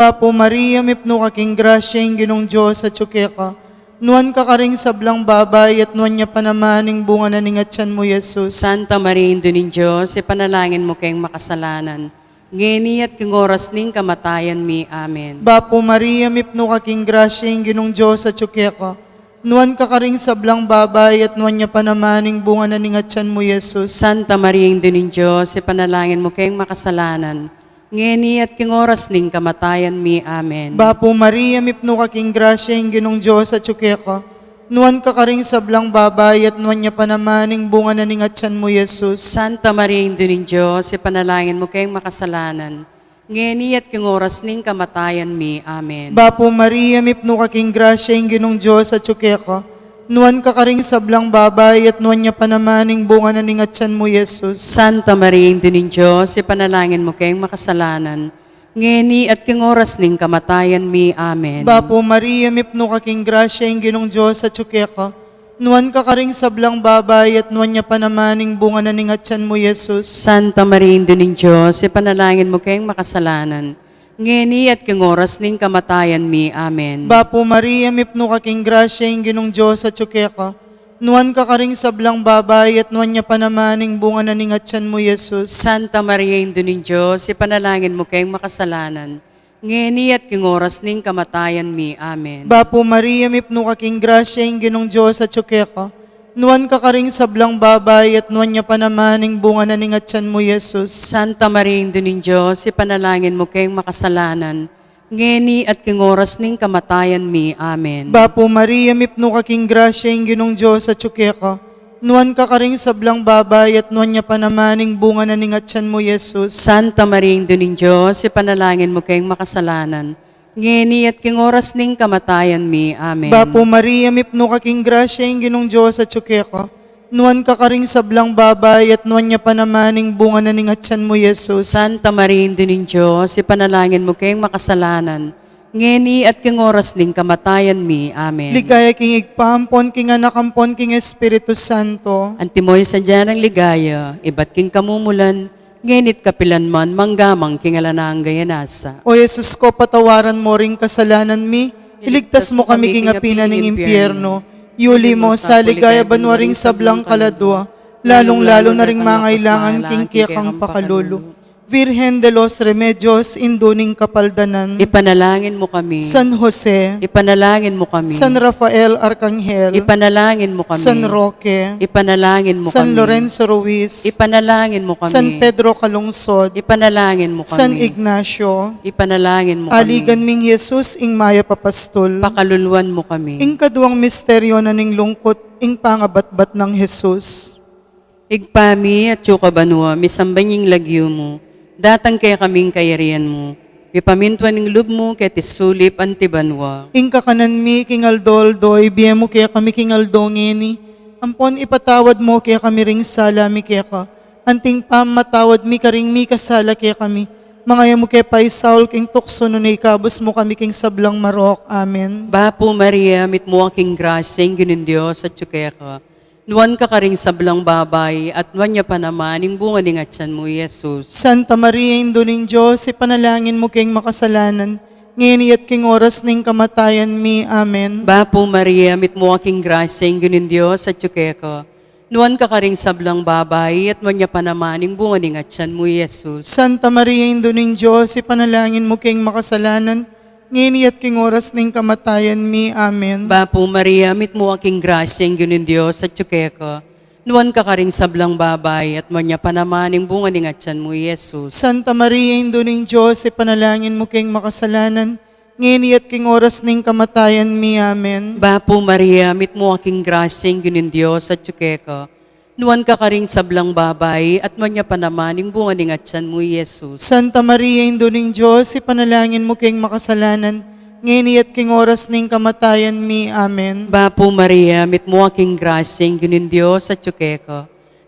Apo Maria, mipno kaking grasya, yung ginong Diyos at ka. Nuan ka karing sablang babay at nuan niya panamaning bunga na ningatyan mo, Jesus. Santa Maria, Indo ning Diyos, ipanalangin mo kayong makasalanan. Ngeni at kung oras ning kamatayan mi. Amen. Apo Maria, mipno kaking grasya, yung ginong Diyos at ka. Nuan ka karing sablang babay at nuan niya panamaning bunga na ningatyan mo, Jesus. Santa Maria, Indo ning Diyos, ipanalangin mo kayong makasalanan. Ngeni at kung oras ning kamatayan mi. Amen. Apo Maria, mipno kaking grasya, yung ginong Diyos at ka. Nuan ka karing sablang babay at nuan niya panamaning bunga na ningatyan mo, Jesus. Santa Maria, Indo ning Diyos, ipanalangin mo kayong makasalanan. Ngeni at kung oras ning kamatayan mi. Amen. Apo Maria, mipno kaking grasya, yung ginong Diyos at ka. Nuan ka karing sablang babay at nuan niya panamaning bunga na ningatyan mo, Jesus. Santa Maria, Indo ning Diyos, ipanalangin mo kayong makasalanan. Ngeni at kung oras ning kamatayan mi. Amen. Apo Maria, mipno kaking grasya, yung ginong Diyos at ka. Nuan ka karing sablang babay at nuan niya panamaning bunga na ningatyan mo, Jesus. Santa Maria, Indo ning Diyos, ipanalangin mo kayong makasalanan. Ngeni at kung oras ning kamatayan mi. Amen. Apo Maria, mipno kaking grasya, yung ginong Diyos at ka. Nuan ka karing sablang babay at nuan niya panamaning bunga na ningatyan mo, Jesus. Santa Maria, Indo ning Diyos, ipanalangin mo kayong makasalanan. Ngeni at kung oras ning kamatayan mi. Amen. Apo Maria, mipno kaking grasya, yung ginong Diyos at ka. Nuan ka karing sablang babay at nuan niya panamaning bunga na ningatyan mo, Jesus. Santa Maria, Indo ning Diyos, ipanalangin mo kayong makasalanan. Ngeni at kung oras ning kamatayan mi. Amen. Apo Maria, mipno kaking grasya, yung ginong Diyos at ka. Nuan ka karing sablang babay at nuan niya panamaning bunga na ningatyan mo, Jesus. Santa Maria, Indo ning Diyos, ipanalangin mo kayong makasalanan. Ngeni at kung oras ning kamatayan mi. Amen. Apo Maria, mipno kaking grasya, yung ginong Diyos at ka. Nuan ka karing sablang babay at nuan niya panamaning bunga na ningatyan mo, Jesus. Santa Maria, Indo ning Diyos, ipanalangin mo kayong makasalanan. Ngeni at kung oras ning kamatayan mi. Amen. Ligaya king igpahampon, king anakampon, king Espiritu Santo. Antimoy sa dyanang ligaya, iba't king kamumulan, ngenit kapilan man, manggamang kingalanang gayanasa. O Jesus ko, patawaran mo ring kasalanan mi, iligtas mo kami king apina ng impyerno, yuli mo sa ligaya banwaring sablang kaladwa, lalong-lalo na ring mangailangan king kiyakang pakalulu. Virgen de los Remedios, induning kapaldanan. Ipanalangin mo kami. San Jose, Ipanalangin mo kami. San Rafael Arcangel, Ipanalangin mo kami. San Roque, Ipanalangin mo San kami. Lorenzo Ruiz, Ipanalangin mo kami. San Pedro Calungsod, Ipanalangin mo kami. San Ignacio, Ipanalangin mo kami. aligan ming Jesus ing maya papastol. Pakaluluan mo kami. Ing kaduang misteryo na ning lungkot, ing pangabatbat ng Jesus. Igpami at banwa, misambanying lagyo mo. Datang kaya kaming kayarian mo. Ipamintuan ng lub mo kaya tisulip antibanwa. Ing kakanan mi, king aldoldoy, biya mo kaya kami king aldongeni. Ampon ipatawad mo kaya kami ring sala mi kaya ka. Anting pamatawad mi karing mi kasala kaya kami. Mga mo kaya paisaul king tukso no na ikabos mo kami king sablang marok. Amen. Bapo Maria, mit mo aking grasya, ang ginin Diyos at tsukaya ka. Nuwan ka karing sablang babay, at nuwan niya pa naman, yung bunga ng atyan mo, Jesus. Santa Maria, Indo ning Diyos, ipanalangin mo king makasalanan, ngayon at king oras ning kamatayan mi. Amen. Bapo Maria, mit mo aking grasya, ang ginin Diyos at tsukaya ka. Nuwan ka karing sablang babay, at nuwan niya pa naman, yung bunga ng atyan mo, Jesus. Santa Maria, Indo ning Diyos, ipanalangin mo king makasalanan, ngayon at king oras ning kamatayan mi. Amen. Bapo Maria, mit mo aking grasya, ang ginin Diyos at tsukaya ka. Nuwan ka karing sablang babay, at nuwan niya pa naman, yung bunga ng atyan mo, Jesus. Santa Maria, Indo ning Diyos, ipanalangin mo king makasalanan, ngayon at king oras ning kamatayan mi. Amen. Bapo Maria, mit mo aking grasya, ang ginin Diyos at tsukaya ka. Nuwan ka karing sablang babay, at nuwan niya pa naman, yung bunga ng atyan mo, Jesus. Santa Maria, Indo ning Diyos, ipanalangin mo king makasalanan, ngayon at king oras ning kamatayan mi. Amen. Bapo Maria, mit mo aking grasya, ang ginin Diyos at tsukaya ka.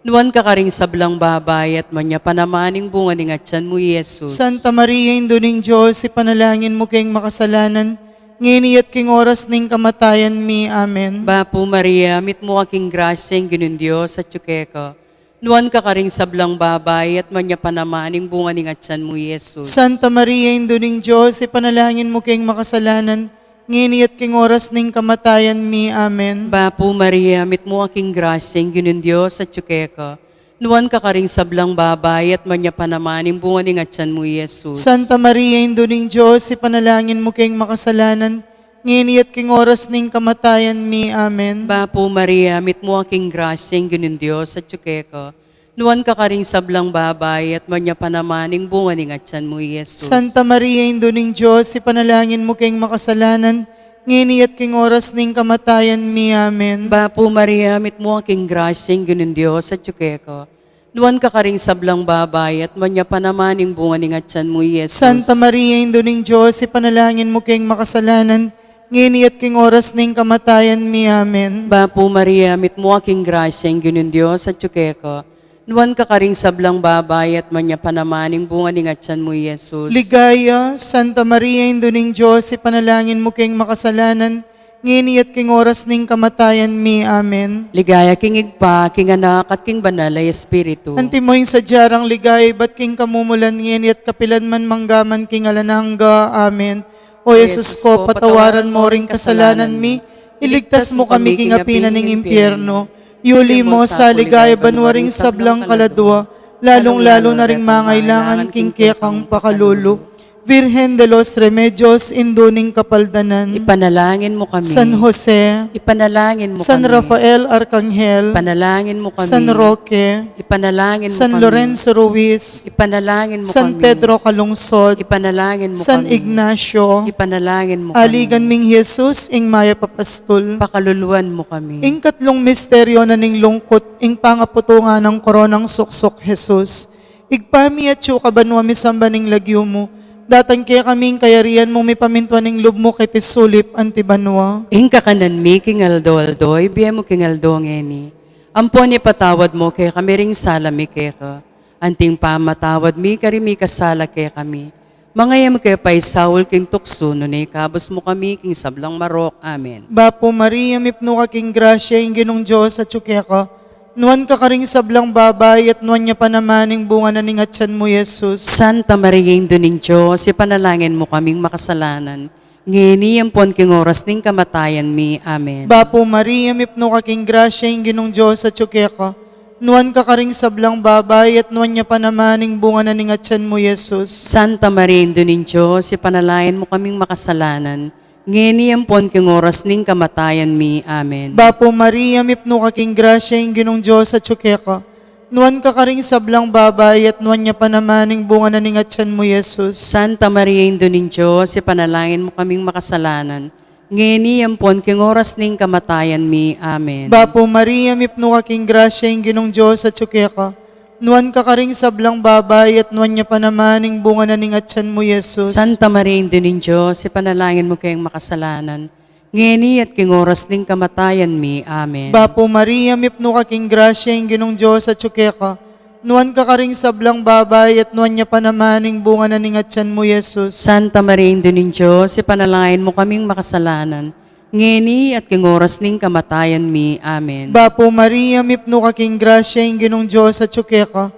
Nuwan ka karing sablang babay, at nuwan niya pa naman, yung bunga ng atyan mo, Jesus. Santa Maria, Indo ning Diyos, ipanalangin mo king makasalanan, ngayon at king oras ning kamatayan mi. Amen. Bapo Maria, mit mo aking grasya, ang ginin Diyos at tsukaya ka. Nuan ka karing sablang babay at manya panamaning bunga ni atyan mo, Yesus. Santa Maria, Indo ning Diyos, ipanalangin mo kayong makasalanan, ngini at king oras ning kamatayan mi. Amen. Bapo Maria, mit mo aking grasya, ginun Diyos at tsukeka. Nuan ka karing sablang babay at manya panamaning bunga ni atyan mo, Yesus. Santa Maria, Indo ning Diyos, ipanalangin mo kayong makasalanan, ngini at king oras ning kamatayan mi. Amen. Bapo Maria, mit mo aking grasya, ginun Diyos at tsukeka. Nuan ka karing sablang babay at manya panamaning bunga ni atyan mo, Yesus. Santa Maria, Indo ning Diyos, ipanalangin mo kayong makasalanan, ngini at king oras ning kamatayan mi. Amen. Bapo Maria, mit mo aking grasya, ginun Diyos at tsukeka. Nuan ka karing sablang babay at manya panamaning bunga ni atyan mo, Yesus. Santa Maria, Indo ning Diyos, ipanalangin mo kayong makasalanan, ngini at king oras ning kamatayan mi. Amen. Bapo Maria, mit mo aking grasya, ginun Diyos at tsukeka. Nuan ka karing sablang babay at manya panamaning bunga ni atyan mo, Yesus. Ligaya, Santa Maria, Indo ning Diyos, ipanalangin mo kayong makasalanan, ngini at king oras ning kamatayan mi. Amen. Ligaya kingig pa, king anak at king banal ay Espiritu. Antimoy sa diyarang ligay, ba't king kamumulan ngini at kapilan man manggaman king alanangga. Amen. O Yesus ko, patawaran mo ring kasalanan mi, iligtas mo kami king apina ning impyerno, iuli mo sa ligaya banwaring sablang kaladwa, lalong-lalo na ring mangailangan king kekang pakalulu. Virgen de los Remedios, Indo ning kapaldanan, Ipanalangin mo kami. San Jose, Ipanalangin mo San kami. Rafael Arcangel, Ipanalangin mo kami. San Roque, Ipanalangin mo San kami. Lorenzo Ruiz, Ipanalangin mo San kami. Pedro Calungsod, Ipanalangin mo San kami. Ignacio, Ipanalangin mo kami. Aligan ming Jesus, ing maya papastol. Pakaluluan mo kami. Ing katlong misteryo na ning lungkot, ing pangaputungan ng koronang suksok Jesus. Igpami at siyo kabanwa misamba ning lagyo mo. Datan kaya kaming kayarian mo may pamintuan ning lub mo kay tisulip antibanwa. Ing kakanan mi, king aldo-aldoy, biya mo king aldo ngeni. Ampon ni patawad mo kay kami ring salami kay ka. Anting pamatawad mi, kari mi kasala kay kami. Mangayam kay pay Saul king tukso, nunay kabos mo kami king sablang marok. Amen. Bapo Maria, mipno ka king grasya, ing ginong Diyos at ka. Nuan ka karing sablang babay at nuan niya panamaning bunga na ning atyan mo, Jesus. Santa Maria, Indo ning Diyos, ipanalangin mo kaming makasalanan. Ngini yampon king oras ning kamatayan mi. Amen. Bapo Maria, mipno ka king grasya, ing ginong Diyos at ka. Nuan ka karing sablang babay at nuan niya panamaning bunga na ning atyan mo, Jesus. Santa Maria, Indo ning Diyos, ipanalangin mo kaming makasalanan. Ngini yampon king oras ning kamatayan mi. Amen. Bapo Maria, mipno ka king grasya, ing ginong Diyos at ka. Nuan ka karing sablang babay at nuan niya panamaning bunga na ning atyan mo, Jesus. Santa Maria, Indo ning Diyos, ipanalangin mo kaming makasalanan. Ngini yampon king oras ning kamatayan mi. Amen. Bapo Maria, mipno ka king grasya, ing ginong Diyos at ka. Nuan ka karing sablang babay at nuan niya panamaning bunga na ning atyan mo, Jesus. Santa Maria, Indo ning Diyos, ipanalangin mo kayong makasalanan. Ngini at king oras ning kamatayan mi. Amen. Bapo Maria, mipno ka king grasya, ing ginong Diyos at ka. Nuan ka karing sablang babay at nuan niya panamaning bunga na ning atyan mo, Jesus. Santa Maria, Indo ning Diyos, ipanalangin mo kaming makasalanan. Ngini at king oras ning kamatayan mi. Amen. Bapo Maria, mipno ka king grasya, ing ginong Diyos at ka.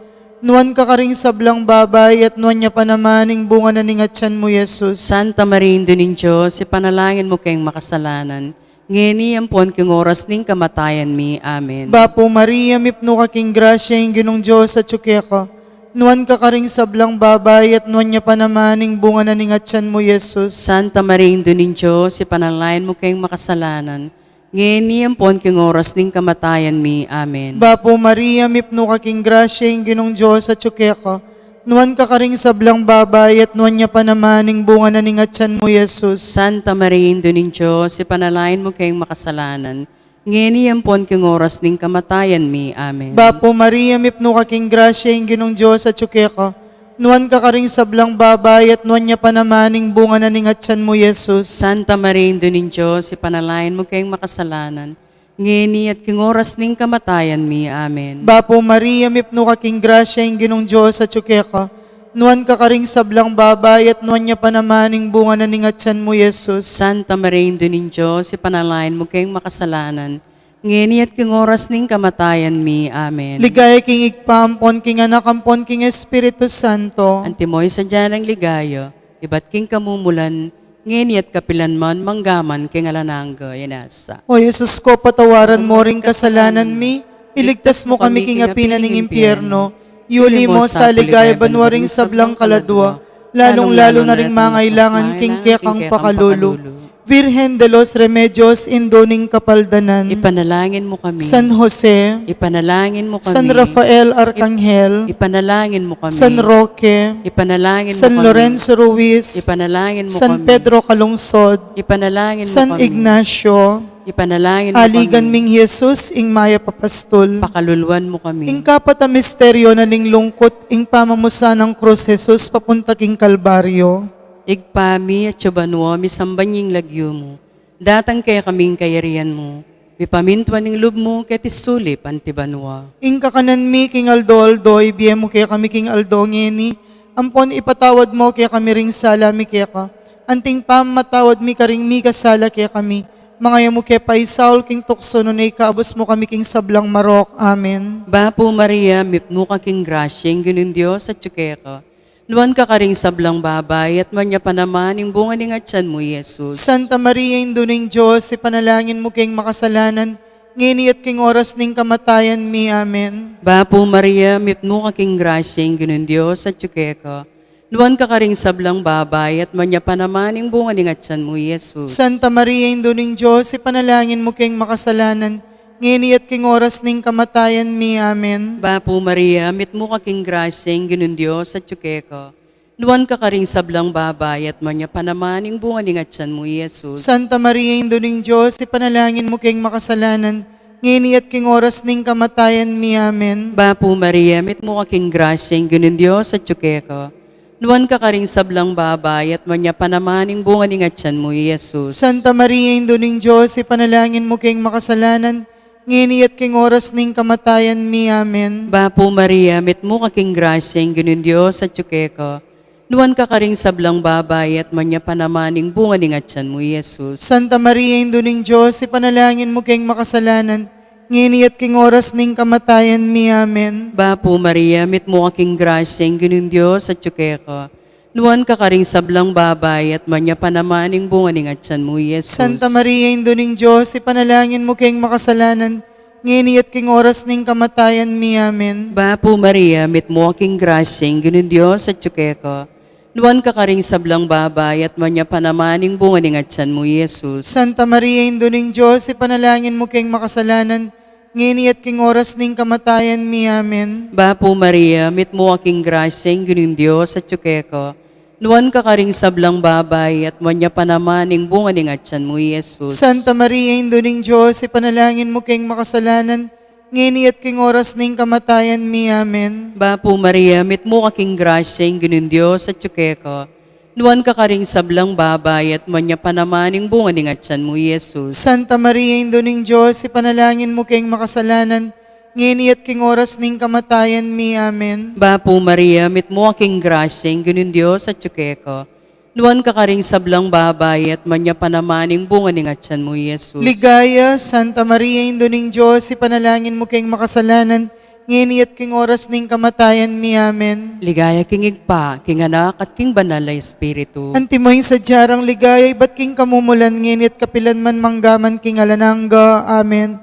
Nuan ka karing sablang babay at nuan niya panamaning bunga na ning atyan mo, Jesus. Santa Maria, Indo ning Diyos, ipanalangin mo kayong makasalanan. Ngini yampon king oras ning kamatayan mi. Amen. Bapo Maria, mipno ka king grasya, ing ginong Diyos at ka. Nuan ka karing sablang babay at nuan niya panamaning bunga na ning atyan mo, Jesus. Santa Maria, Indo ning Diyos, ipanalangin mo kayong makasalanan. Ngini yampon king oras ning kamatayan mi. Amen. Bapo Maria, mipno ka king grasya, ing ginong Diyos at ka. Nuan ka karing sablang babay at nuan niya panamaning bunga na ning atyan mo, Jesus. Santa Maria, Indo ning Diyos, ipanalangin mo kayong makasalanan. Ngini yampon king oras ning kamatayan mi. Amen. Bapo Maria, mipno ka king grasya, ing ginong Diyos at ka. Nuan ka karing sablang babay at nuan niya panamaning bunga na ning atyan mo, Jesus. Santa Maria, Indo ning Diyos, ipanalangin mo kayong makasalanan. Ngini at king oras ning kamatayan mi. Amen. Bapo Maria, mipno ka king grasya, ing ginong Diyos at ka. Nuan ka karing sablang babay at nuan niya panamaning bunga na ning atyan mo, Jesus. Santa Maria, Indo ning Diyos, ipanalangin mo kayong makasalanan. ngeni at king oras ning kamatayan mi. Amen. Ligaya king igpampon, king anak ampon, king Espiritu Santo. Antimoy sa dyanang ligaya, iba't king kamumulan, ngeni at kapilanman, manggaman, king alanangga, yanasa. O Jesus ko, patawaran mo ring kasalanan mi, iligtas mo kami king apinan ng impyerno, yuli mo sa ligaya banwaring sablang kaladwa, lalong-lalo na ring mangailangan king kekang pakalulu. Virgen de los Remedios, Indoning Kapaldanan, Ipanalangin mo kami. San Jose, Ipanalangin mo kami. San Rafael Arcangel, Ipanalangin mo kami. San Roque, Ipanalangin mo San kami. Lorenzo Ruiz, Ipanalangin mo San kami. Pedro Calungsod, Ipanalangin mo San kami. Ignacio, Ipanalangin mo Aligan kami. Ming Jesus, ing Maya Papastol, Pakaluluan mo kami. ing kapata misteryo na ning lungkot, ing pamamusa ng krus Jesus, papunta king Kalbaryo. Igpami at subanwa, misambanying lagyo mo. Datang kaya kaming kayarian mo. Mipamintuan ng loob mo, kaya tisulip antibanwa. Ing kakanan mi, king Aldo, ibiye mo kaya kami king Aldo ngeni, ampon ipatawad mo kaya kami ring sala mi kaya ka, anting pamatawad mi karing mi kasala kaya kami, mga mo kaya paisaul king tukso no na ikaabos mo kami king sablang marok. Amen. Bapo Maria, mipno ka king grasyeng, ganun Diyos at tsukeka. Nuwan ka karing sablang babay, at manya pa naman yung bunga ng atyan mo, Jesus. Santa Maria, Induning Diyos, ipanalangin mo king makasalanan, ngini at king oras ning kamatayan mi. Amen. Bapo Maria, mipno ka king grasyeng, ganun Diyos at tsukeka. Nuwan ka karing sablang babay, at manya pa naman yung bunga ng atyan mo, Jesus. Santa Maria, Induning Diyos, ipanalangin mo king makasalanan, ngini at king oras ning kamatayan mi. Amen. Bapo Maria, mitmo ka king grasyeng, ganun Diyos at tsukeka. Nuwan ka karing sablang babay, at manya pa naman yung bunga ng atyan mo, Jesus. Santa Maria, Induning Diyos, ipanalangin mo king makasalanan, ngini at king oras ning kamatayan mi. Amen. Bapo Maria, mitmo ka king grasyeng, ganun Diyos at tsukeka. Nuwan ka karing sablang babay, at manya pa naman yung bunga ng atyan mo, Jesus. Santa Maria, Induning Diyos, ipanalangin mo king makasalanan, ngini at king oras ning kamatayan mi. Amen. Bapo Maria, mitmo ka king grasyeng, ganun Diyos at tsukeka. Nuwan ka karing sablang babay, at manya pa naman yung bunga ng atyan mo, Jesus. Santa Maria, Induning Diyos, ipanalangin mo king makasalanan, ngini at king oras ning kamatayan mi. Amen. Bapo Maria, mitmo ka king grasyeng, ganun Diyos at tsukeka. Nuwan ka karing sablang babay, at manya pa naman yung bunga ng atyan mo, Jesus. Santa Maria, Induning Diyos, ipanalangin mo king makasalanan, ngini at king oras ning kamatayan mi. Amen. Bapo Maria, mitmo ka king grasyeng, ganun Diyos at tsukeka. Nuwan ka karing sablang babay, at manya pa naman yung bunga ng atyan mo, Jesus. Santa Maria, Induning Diyos, ipanalangin mo king makasalanan, ngini at king oras ning kamatayan mi. Amen. Bapo Maria, mitmo ka king grasyeng, ganun Diyos at tsukeka. Nuwan ka karing sablang babay, at manya pa naman yung bunga ng atyan mo, Jesus. Santa Maria, Induning Diyos, ipanalangin mo king makasalanan, ngini at king oras ning kamatayan mi. Amen. Bapo Maria, mitmo ka king grasyeng, ganun Diyos at tsukeka. Nuwan ka karing sablang babay, at manya pa naman yung bunga ng atyan mo, Jesus. Santa Maria, Induning Diyos, ipanalangin mo king makasalanan, ngini at king oras ning kamatayan mi. Amen. Bapo Maria, mitmo ka king grasyeng, ganun Diyos at tsukeka. Nuwan ka karing sablang babay, at manya pa naman yung bunga ng atyan mo, Jesus. Ligaya, Santa Maria, Induning Diyos, ipanalangin mo king makasalanan, ngini at king oras ning kamatayan mi. Amen. Ligaya king igpa, king anak at king banal na Espiritu. Antimoy sa diyarang ligaya, ba't king kamumulan, ngini at kapilan man manggaman king alanangga. Amen.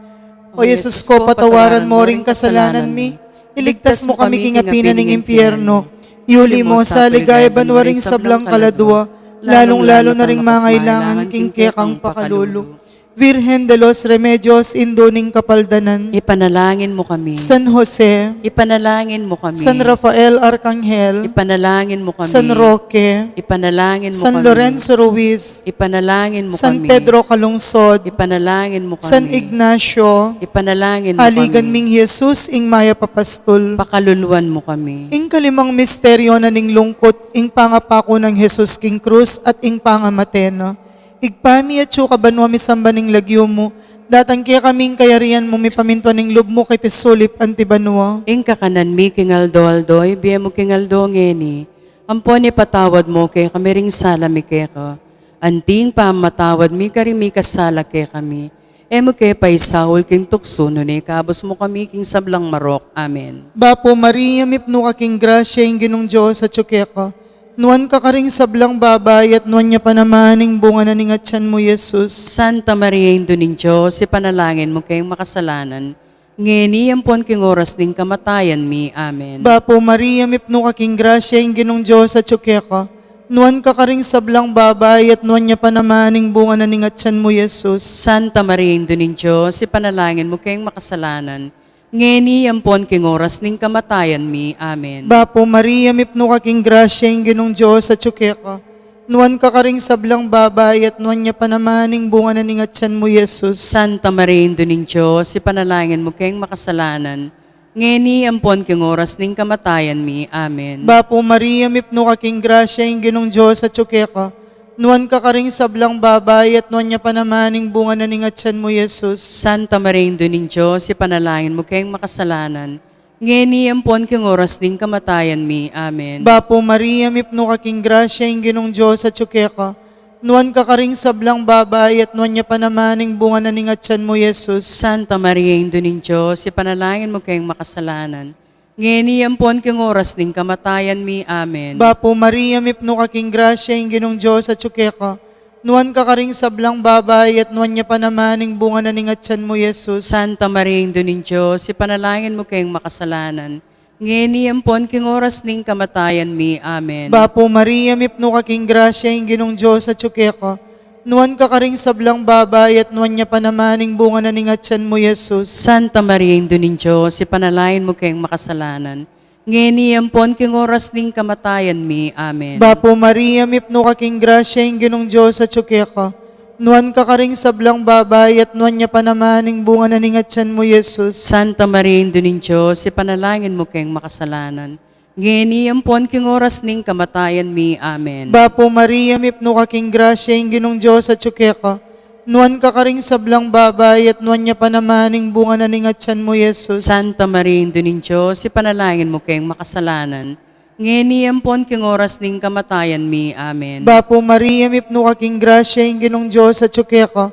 O Jesus ko, patawaran mo ring kasalanan mi, iligtas mo kami king apinan ng impyerno, yuli mo sa ligaya banwaring sablang kaladwa, lalong-lalo na ring mangailangan king kekang pakalulu. Virgen de los Remedios, Indoning Kapaldanan, Ipanalangin mo kami. San Jose, Ipanalangin mo kami. San Rafael Arcangel, Ipanalangin mo kami. San Roque, Ipanalangin mo San kami. Lorenzo Ruiz, Ipanalangin mo San kami. Pedro Calungsod, Ipanalangin mo kami. San Ignacio, Ipanalangin mo Aligan kami. Ming Jesus, ing Maya Papastol. Pakaluluan mo kami. Ing kalimang misteryo na ning lungkot, ing pangapako ng Jesus king krus at ing pangamatena. Igpami at suka banwa misamba ning lagyo mo, datang kaya kaming kayarian mo mipamintuan ning loob mo kay tisulip antibanwa. Ing kakanan mi king aldo-aldoy, biya mo king aldo ngeni. Ampon patawad mo kay kami ring sala mi kaya ka. Anting pa matawad mi kari mi kasala kaya kami. Emo kay paisaul king tukso no ni kabos mo kami king sablang marok. Amen. Bapo Maria, mipno ka king grasya, yung ginong Diyos sa tsukeka. Nuan ka karing sablang babay at nuan niya panamaning bunga na ningatyan mo, Jesus. Santa Maria, Indo ning Diyos, ipanalangin mo kayong makasalanan. Ngeni yampon king oras ning kamatayan mi. Amen. Bapo Maria, mipno ka king grasya, yung ginong Diyos sa tsukeka. Nuan ka karing sablang babay at nuan niya panamaning bunga na ningatyan mo, Jesus. Santa Maria, Indo ning Diyos, ipanalangin mo kayong makasalanan. Ngeni yampon king oras ning kamatayan mi. Amen. Bapo Maria, mipno ka king grasya, yung ginong Diyos sa tsukeka. Nuan ka karing sablang babay at nuan niya panamaning bunga na ningatyan mo, Jesus. Santa Maria, Indo ning Diyos, ipanalangin mo kayong makasalanan. Ngeni ampon king oras ning kamatayan mi. Amen. Bapo Maria, mipno ka king grasya, yung ginong Diyos sa tsukeka. Nuan ka karing sablang babay at nuan niya panamaning bunga na ningatyan mo, Jesus. Santa Maria, Indo ning Diyos, ipanalangin mo kayong makasalanan. Ngeni ampon king oras ning kamatayan mi. Amen. Bapo Maria, mipno ka king grasya, yung ginong Diyos sa tsukeka. Nuan ka karing sablang babay at nuan niya panamaning bunga na ningatyan mo, Jesus. Santa Maria, Indo ning Diyos, ipanalangin mo kayong makasalanan. Ngeni ampon king oras ning kamatayan mi. Amen. Bapo Maria, mipno ka king grasya, yung ginong Diyos sa tsukeka. Nuan ka karing sablang babay at nuan niya panamaning bunga na ningatyan mo, Jesus. Santa Maria, Indo ning Diyos, ipanalangin mo kayong makasalanan. Ngeni ampon king oras ning kamatayan mi. Amen. Bapo Maria, mipno ka king grasya, yung ginong Diyos sa tsukeka. Nuan ka karing sablang babay at nuan niya panamaning bunga na ningatyan mo, Jesus. Santa Maria, Indo ning Diyos, ipanalangin mo kayong makasalanan. Ngeni ampon king oras ning kamatayan mi. Amen. Bapo Maria, mipno ka king grasya, yung ginong Diyos sa tsukeka. Nuan ka karing sablang babay at nuan niya panamaning bunga na ningatyan mo, Jesus. Santa Maria, Indo ning Diyos, ipanalangin mo kayong makasalanan. Ngeni ampon king oras ning kamatayan mi. Amen. Bapo Maria, mipno ka king grasya, yung ginong Diyos sa tsukeka. Nuan ka karing sablang babay at nuan niya panamaning bunga na ningatyan mo, Jesus. Santa Maria, Indo ning Diyos, ipanalangin mo kayong makasalanan. Ngeni ampon king oras ning kamatayan mi. Amen. Bapo Maria, mipno ka king grasya, yung ginong Diyos sa tsukeka.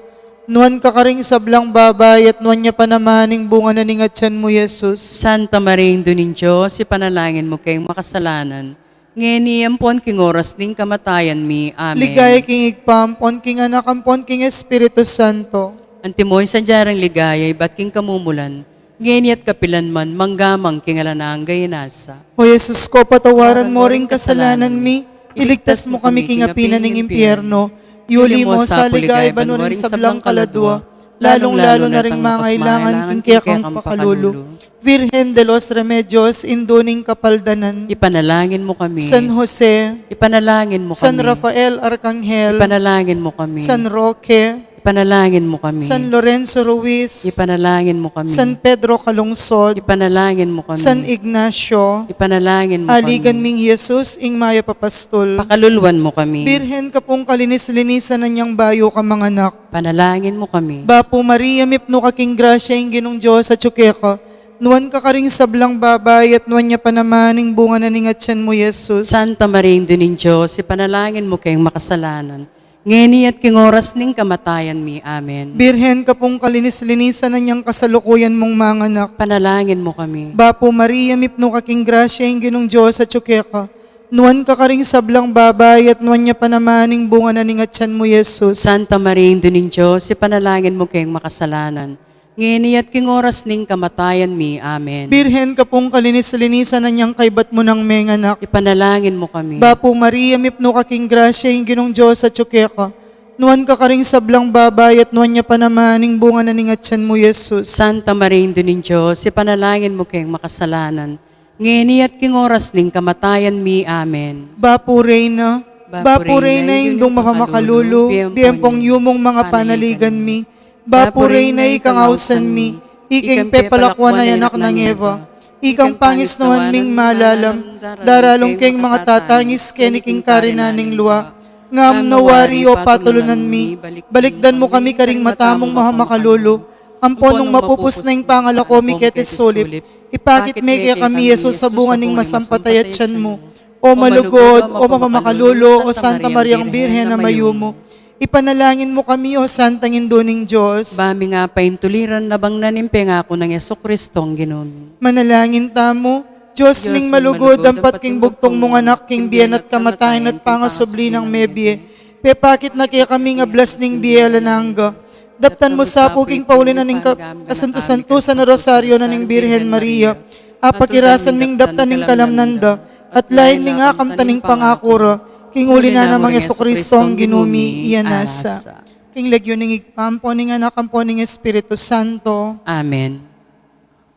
Nuan ka karing sablang babay at nuan niya panamaning bunga na ningatyan mo, Jesus. Santa Maria, Indo ning Diyos, ipanalangin mo kayong makasalanan. Ngeni ampon king oras ning kamatayan mi. Amen. Ligaya king igpampon, king anak ampon, king Espiritu Santo. Antimoy sa jarang ligaya, ba't king kamumulan. Ngeni at kapilan man, manggamang king alanang gayanasa. O Jesus ko, patawaran mo ring kasalanan mi, iligtas mo kami king apinan ng impyerno, yuli mo sa ligay banuring sablang kaladwa, lalong-lalo na ring mangailangan king kiyakang pakalulo. Virgen de los Remedios, induning kapaldanan, Ipanalangin mo kami. San Jose, Ipanalangin mo kami. San Rafael Arcangel, Ipanalangin mo kami. San Roque, Ipanalangin mo kami. San Lorenzo Ruiz, Ipanalangin mo kami. San Pedro Calungsod, Ipanalangin mo kami. San Ignacio, Ipanalangin mo Aligan kami. ming Jesus, ing maya papastol. Pakaluluan mo kami. Birhen ka pong kalinis-linisan na niyang bayo ka mga anak. Panalangin mo kami. Bapo Maria, mipno ka king grasya, ing ginong Diyos sa tsukeka. Nuan ka karing sablang babay at nuan niya panamaning bunga na ningatyan mo, Jesus. Santa Maria, Indo ning Diyos, ipanalangin mo kayong makasalanan. Ngeni at king oras ning kamatayan mi. Amen. Birhen ka pong kalinis-linisan na niyang kasalukuyan mong mga anak. Panalangin mo kami. Bapo Maria, mipno ka king grasya, ing ginong Diyos sa tsukeka. Nuan ka karing sablang babay at nuan niya panamaning bunga na ningatyan mo, Jesus. Santa Maria, Indo ning Diyos, ipanalangin mo kayong makasalanan. Ngeni at king oras ning kamatayan mi. Amen. Birhen ka pong kalinis-linisan na niyang kaibat mo ng mga anak. Ipanalangin mo kami. Bapo Maria, mipno ka king grasya, ing ginong Diyos sa tsukeka. Nuan ka karing sablang babay at nuan niya panamaning bunga na ningatyan mo, Jesus. Santa Maria, Indo ning Diyos, ipanalangin mo kayong makasalanan. Ngeni at king oras ning kamatayan mi. Amen. Bapo Reyna, Bapo Reyna, indong mapamakalulu, biyempong yumong mga panaligan mi. Bapo Reyna, ikang ausan mi, iking pepalakwan na yanak ng Eva. Ikang pangis nawan ming malalam, daralong keng mga tatangis keniking karinaning luwa. Ngam nawari o patulunan mi, balikdan mo kami karing matamong mahamakalulu. Amponong mapupus na yung pangalako mi ketes solip. Ipakit me kaya kami Yesus sa bunga ning masampatay at tiyan mo. O malugod, o mapamakalulu, o Santa Mariang Birhen na mayumo. Ipanalangin mo kami, O Santang Induning Diyos. Bami nga paintuliran na bang nanimpe nga ako ng Yeso Kristong ginon. Manalangin tamo, Diyos ning malugod, ang patking bugtong mong anak, king biyan at kamatayan at pangasubli ng mebye. Pepakit na kaya kami nga blas ning biyela nangga. Daptan mo sa puking pauli na ning kasanto-santusan na rosaryo na ning Birhen Maria. Apakirasan ming daptan ning kalamnanda, at lain ming akam taning pangakura, king uli na namang Yeso Kristo ang ginumi, iyan nasa. King legyo ning igpampo ning anak ampo ning Espiritu Santo, Amen.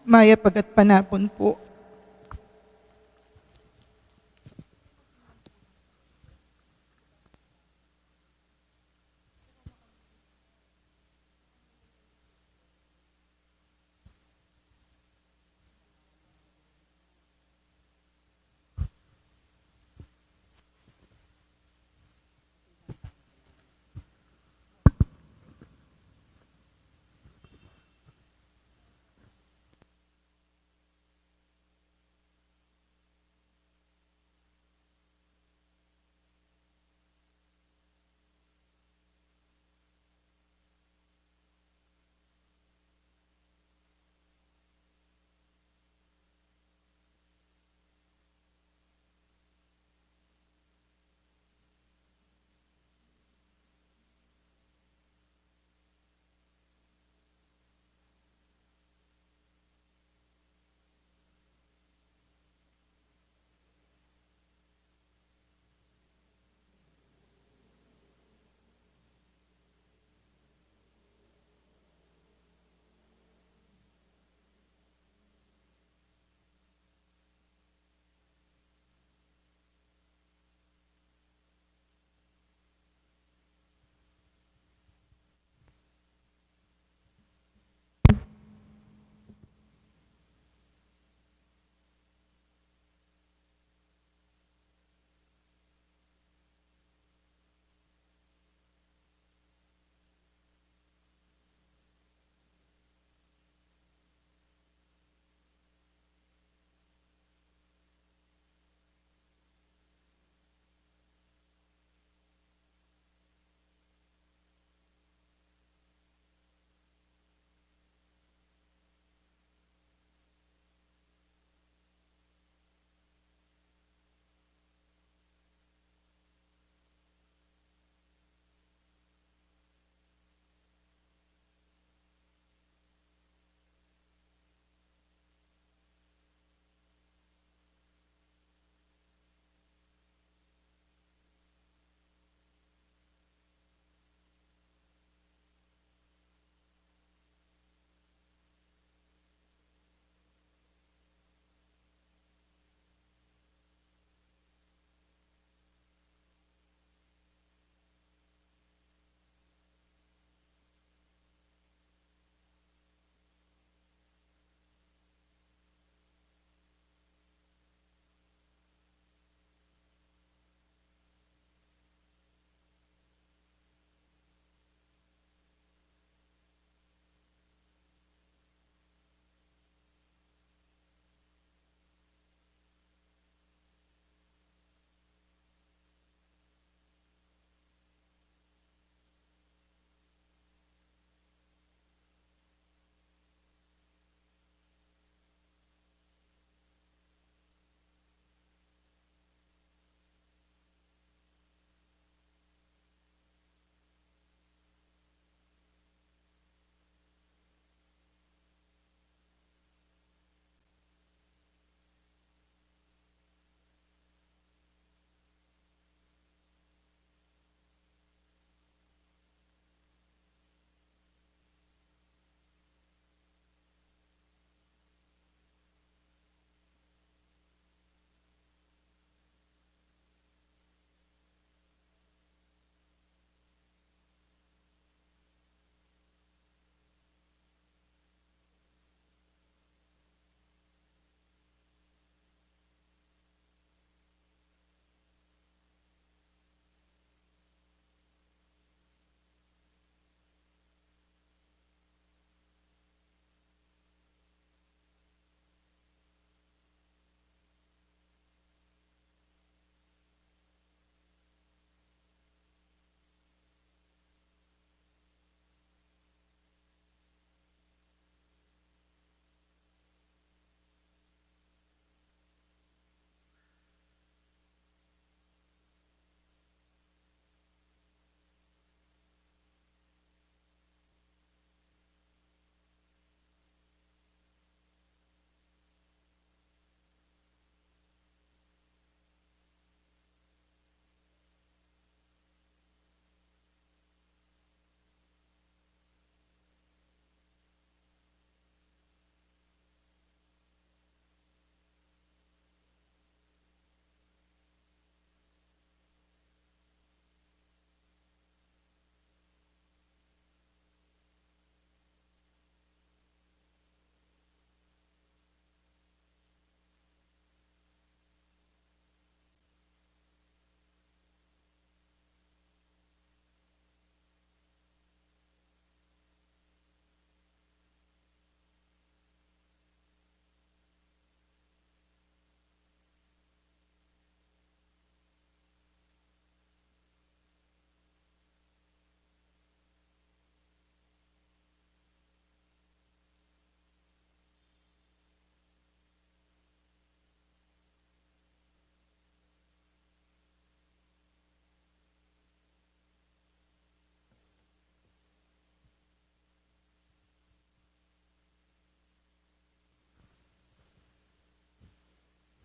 maya pagat panapon po.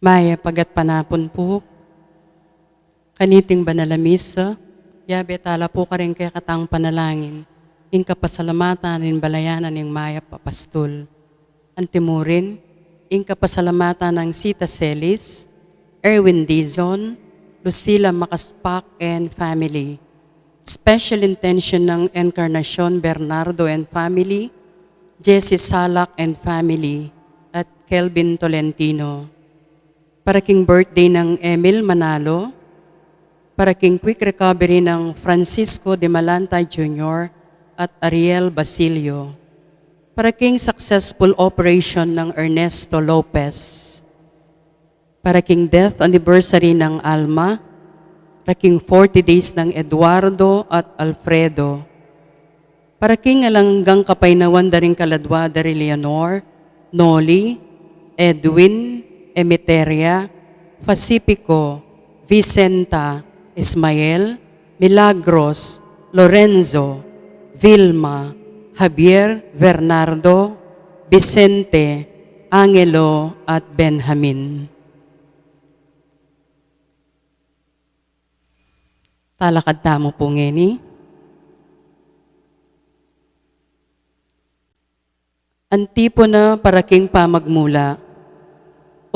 Maya pagat panapon po, kaniting banalamisa, yabe tala po ka rin kaya katang panalangin, ing kapasalamatan nin balayanan ng Maya papastol. Antimurin, ing kapasalamatan ng Sita Celis, Erwin Dizon, Lucila Macaspac and family. Special intention ng Encarnacion Bernardo and family, Jessie Salak and family, at Kelvin Tolentino. Para king birthday ng Emil Manalo, para king quick recovery ng Francisco de Malanta Jr. at Ariel Basilio, para king successful operation ng Ernesto Lopez, para king death anniversary ng Alma, para king 40 days ng Eduardo at Alfredo, para king alanggang kapaynawan da rin kaladwa da rin Leonor, Noli, Edwin, Emeteria, Pacifico, Vicenta, Ismael, Milagros, Lorenzo, Vilma, Javier, Bernardo, Vicente, Angelo, at Benjamin. Talakad tamo po ngeni. Antipona para king pamagmula.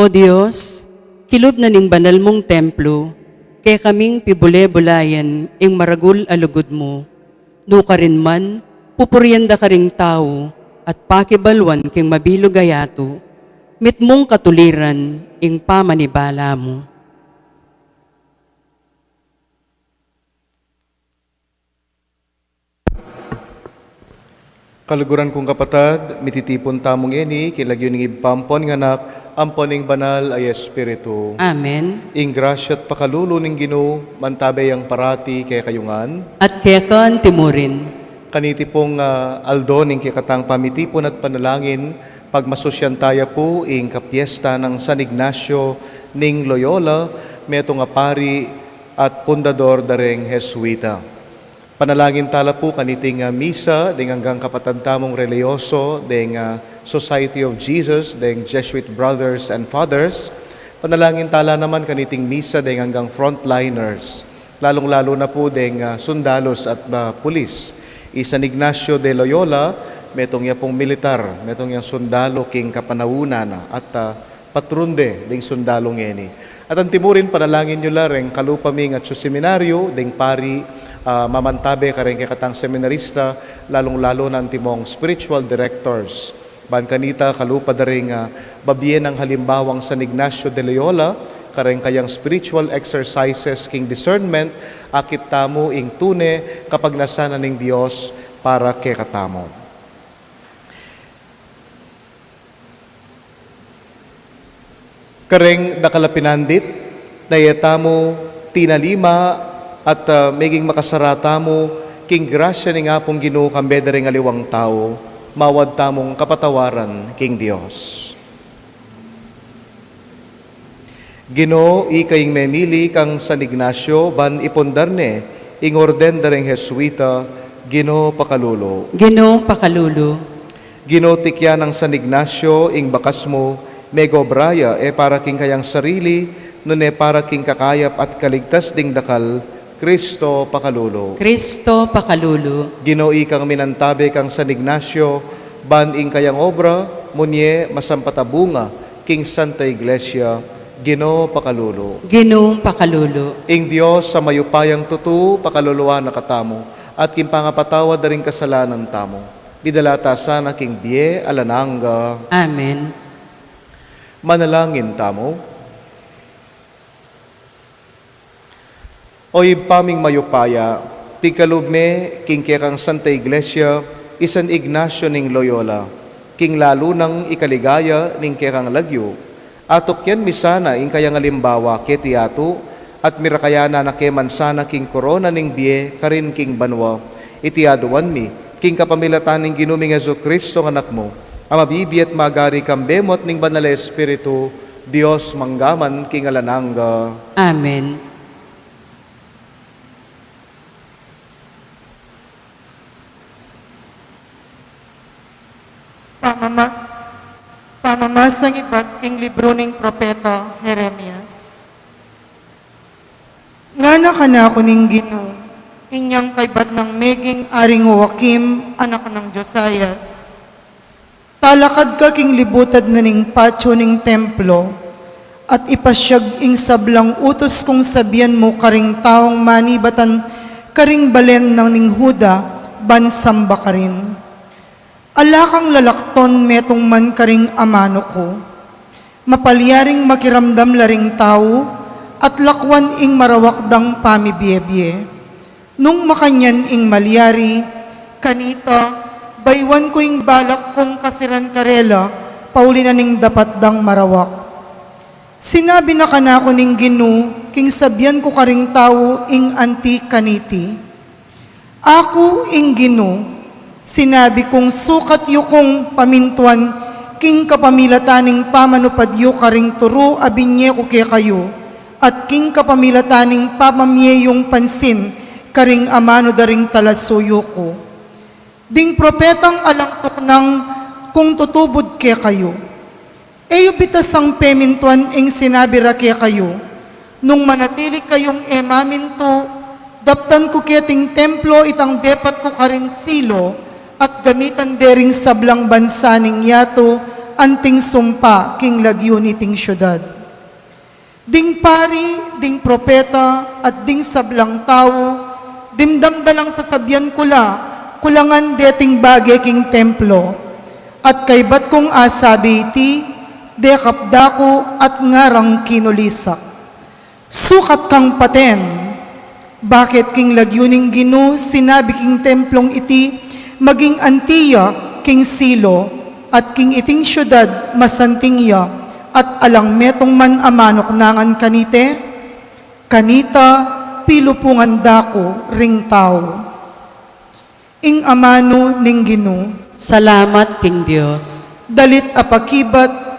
O Diyos, kilob na ning banal mong templo, kaya kaming pibule-bulayan ing maragul alugod mo. No ka rin man, pupurianda ka ring tao, at pakibalwan king mabilog ayato, mit mong katuliran ing pamanibala mo. Kaluguran kong kapatad, mititipon tamong ini, kilagyo ning ipampon nga nak, amponing banal ay Espiritu. Amen. Ing grasya at pakalulo ning Ginoo, mantabay ang parati kay kayungan. At kaya ka timurin. Kaniti pong aldo ning kikatang pamitipon at panalangin, pagmasosyan taya po ing kapiesta ng San Ignacio ning Loyola, meto nga pari at pundador dareng Jesuita. Panalangin tala po kaniting misa, ding hanggang kapatad tamong religyoso, ding Society of Jesus, ding Jesuit Brothers and Fathers. Panalangin tala naman kaniting misa, ding hanggang frontliners, lalong-lalo na po ding sundalos at pulis. San Ignacio de Loyola, metong ya pong militar, metong yang sundalo king kapanawunan at patrunde ding sundalong eni. At ang timurin, panalangin nyo lareng kalupaming at seminaryo, ding pari, mamantabe ka rin katang seminarista, lalong-lalo na timong spiritual directors. Ban kanita, kalupa da rin babien ng halimbawang San Ignacio de Loyola, kareng kayang spiritual exercises king discernment, akit tamo ing tune kapag nasana ning Dios para kay katamo. Kareng dakalapinandit, nayatamo tinalima, at maging makasarata mo, king grasya ni nga pong Ginoo kambeda ring aliwang tao, mawad tamong kapatawaran king Dios. Ginoo, ikaying memili kang San Ignacio, ban ipondarne, ing orden daring Jesuita, Ginoo pakalulo. Ginoo pakalulo. Ginoo tikya ng San Ignacio, ing bakas mo, mego braya, para king kayang sarili, nune para king kakayap at kaligtas ding dakal, Kristo pakalulo. Kristo pakalulo. Ginoo ikang minantabe kang San Ignacio, ban ing kayang obra, munye masampatabunga, king Santa Iglesia, Ginoo pakalulo. Ginoo pakalulo. Ing Dios sa mayupayang tutu, pakaluluwa na katamo, at kimpangapatawa da ring kasalanan tamo. Bidalata sana king biye alananga. Amen. Manalangin tamo. Oy paming mayupaya, tigkalubme king kekang Santa Iglesia, San Ignacio ning Loyola, king lalo ng ikaligaya ning kekang lagyo, atok yan misana ing kayang alimbawa ketiato, at mirakayana na keman sana king korona ning biye, karin king banwa, itiaduan mi, king kapamilatan ning ginuming Jesu Kristo anak mo, amabibi at magari kambemot ning banal Espiritu, Dios manggaman king alananga. Amen. Pamamasang iba't king libro ng propeta Jeremias. Ngana ka na ako ning Ginoo, inyang kaibat ng meging aring Joaquim, anak ng Josias. Talakad ka king libutad na ning patio ning templo, at ipasyag ing sablang utos kong sabihan mo karing taong manibatan karing balen ng ning Huda, bansamba ka rin. Ala kang lalakton metong man karing amano ko, mapalyaring makiramdam laring tao, at lakwan ing marawakdang pamibiyebye. Nung makanyan ing malyari, kanita, baywan ko ing balak kong kasiran karela, paulina ning dapat dang marawak. Sinabi na kanako ning Ginoo, king sabyan ko karing tao ing anti kaniti. Ako ing Ginoo, sinabi kong sukat yu kong pamintuan, king kapamilataning pamanupadyo karing turo abinye ko kaya kayo, at king kapamilataning pamamyeyong pansin, karing amano daring talasuyo ko. Ding propetang alangtok ng kung tutubod kaya kayo. Eyo bitas ang pemintuan ing sinabi ra kaya kayo, nung manatili kayong emaminto, daptan ko keting templo itang depat ko karin silo, at gamitan dering sablang bansa ning yato, anting sumpa king lagyon iting syudad. Ding pari, ding propeta, at ding sablang tao, dimdamdalang sasabihan kulangan deting bagay king templo, at kaybat kong asabi iti, dekapda ko at ngarang kinulisak. Sukat kang paten, bakit king lagyuning Ginoo, sinabi king templong iti, maging antiya king silo, at king iting syudad masantingya, at alang metong man amanok nangan kanite, kanita pilupungan dako ring tao. Ing amano ning Ginoo, Salamat, King Diyos. dalit apakibat,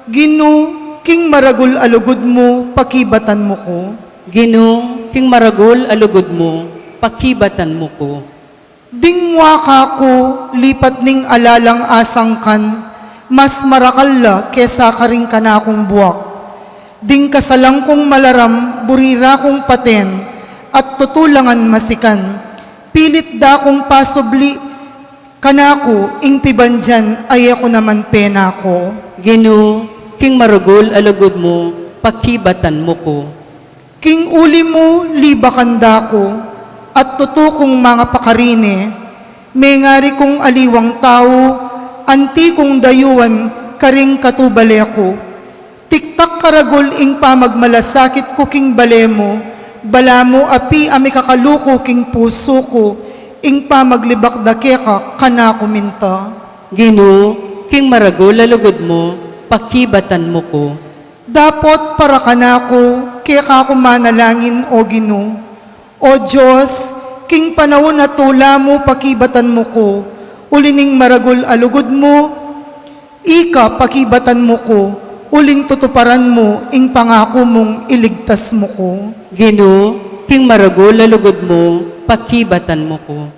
Ginoo, king maragul alugod mo, pakibatan mo ko. Ginoo, king maragol alugod mo, pakibatan mo ko. Ding waka ko, lipat ning alalang asangkan, mas marakalla kesa karing kanakong buwak. Ding kasalang kong malaram, burira kong paten, at tutulangan masikan. Pilit da kong pasubli, kanako, ing pibandyan, ay ako naman pena ko. Ginoo, king maragol alugod mo, pakibatan mo ko. King uli mo, libakanda ko, at tutukong mga pakarine, may ngari kong aliwang tao, anti kong dayuan, karing katubale ako. Tiktak karagol ing pamagmalasakit ko king balemo, bala mo api ami kakaluko king puso ko, ing pamaglibak dake ka, kanako minta. Ginoo, king maragol alugod mo, pakibatan mo ko. Dapot para kanako, kaya kako manalangin o Ginoo. O Diyos, king panahon na tula mo, pakibatan mo ko. Ulining maragol alugod mo, ika pakibatan mo ko. Uling tutuparan mo, ing pangako mong iligtas mo ko. Ginoo, king maragol alugod mo, pakibatan mo ko.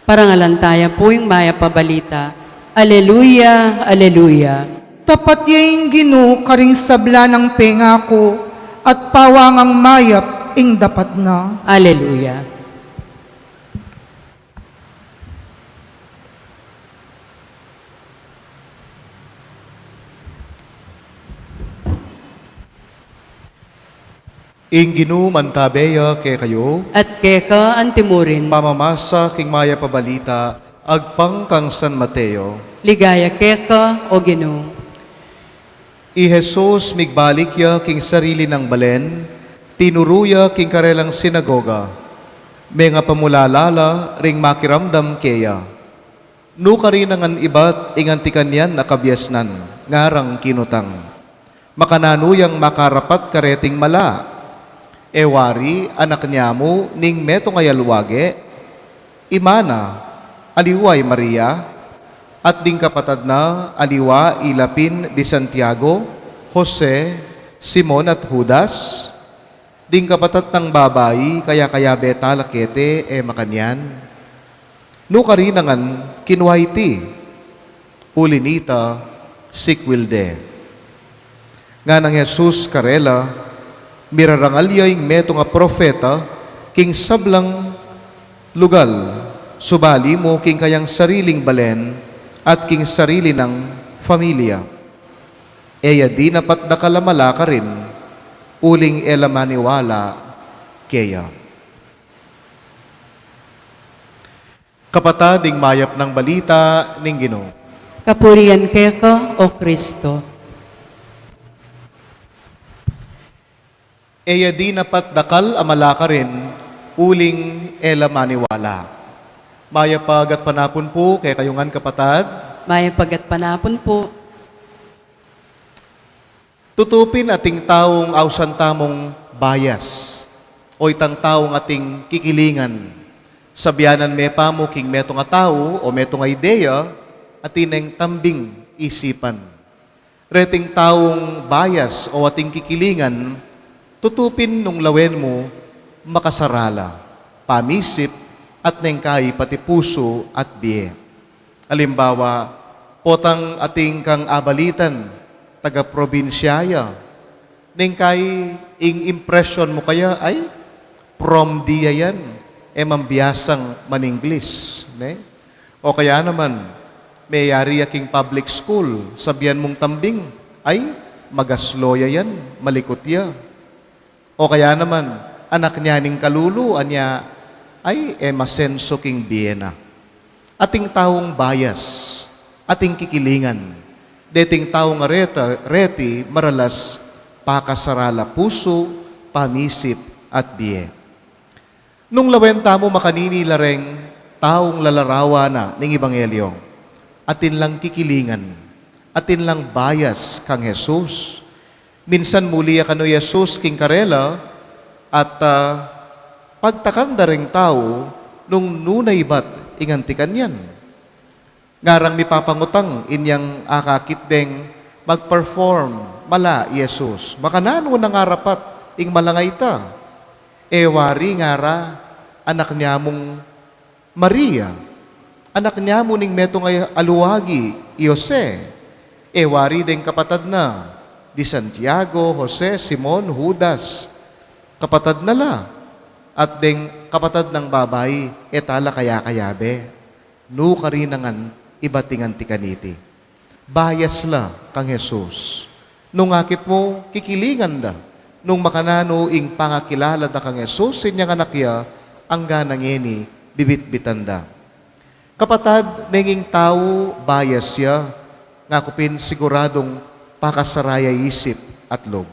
Parangalantaya po yung maya pabalita. Aleluya, aleluya. Tapat yaing Ginoo, karing sabla ng penga ko, at pawangang mayap, ing dapat na. Aleluya. Ing Ginoo mantabeya kay kayo, At keka antimurin, pamamasa king maya pabalita, agpang kang San Mateo. ligaya keka o Ginoo. I Jesus migbalik ya king sarili ng balen, tinuruya king karelang sinagoga, may nga pamulalala ring makiramdam keya. Nuka rin ang iba't ingantikan yan nakabyasnan, ngarang kinutang. Makananuyang makarapat kareting mala, ewari anak niya mo ning meto ngayalwage, imana, aliway Maria, at ding kapatad na aliwa ilapin di Santiago, Jose, Simon at Judas, ding kapatad ng babayi kaya beta lakete makanyan. No karinangan kinuha iti, ulinita, sikwilde. Nga ng Jesus karela, mirarangalyay meto nga profeta, king sablang lugal, subali mo king kayang sariling balen, at king sarili ng familia. Eya di napat nakalamala ka rin, uling elamaniwala keya. Kapatading mayap ng balita ning Ginoo. Kapurian keka, O Kristo. Eya di napat dakal amala ka rin, uling elamaniwala. Mayapag at panapon po kay kayungan kapatad. Maya pagat panapon po. Tutupin ating taong awsan tamong bias o itang taong ating kikilingan. Sabyanan me pa mo king meto nga tao o meto nga ideya at ineng tambing isipan. Reting taong bias o ating kikilingan, tutupin nung lawen mo makasarala, pamisip at nengkay pati puso at biye. Halimbawa, potang ating kang abalitan, taga-probinsyaya, nengkay ing impression mo kaya ay from diya yan, mambiyasang maninglis. Ne? O kaya naman, mayari aking public school, sabihan mong tambing, ay magasloya yan, malikot ya. O kaya naman, anak niya ning kalulu, anya, ay masenso king Biena. Ating taong bias, ating kikilingan, deting taong reti, maralas, pakasarala puso, pamisip, at biye. Nung lawenta mo makanini lareng, taong lalarawa na ng Ebanghelyo, atin lang kikilingan, atin lang bias kang Jesus. Minsan muli kano Jesus king karela, at pagtakanda ring tao, nung nunay bat ingantikan yan. Ngarang mipapangutang inyang akakit deng mag-perform mala Jesus. Makanano na nga rapat ing malangay ta. Ewari ngara anak niya mong Maria. Anak niya mo ning meto ngay aluwagi, Jose. Ewari deng kapatad na di Santiago, Jose, Simon, Judas. Kapatad na la. At deng kapatad ng babay, etala kaya kayabe. No karinangan, ibatingan tikaniti. Bias la kang Jesus. Nung akit mo, kikilingan da. Nung makanano ing pangakilala da kang Jesus, sinyang anak ya, ang ganang ini, bibit-bitan da. Kapatad, nenging tao, bias ya, ngakupin siguradong pakasaraya isip at loob.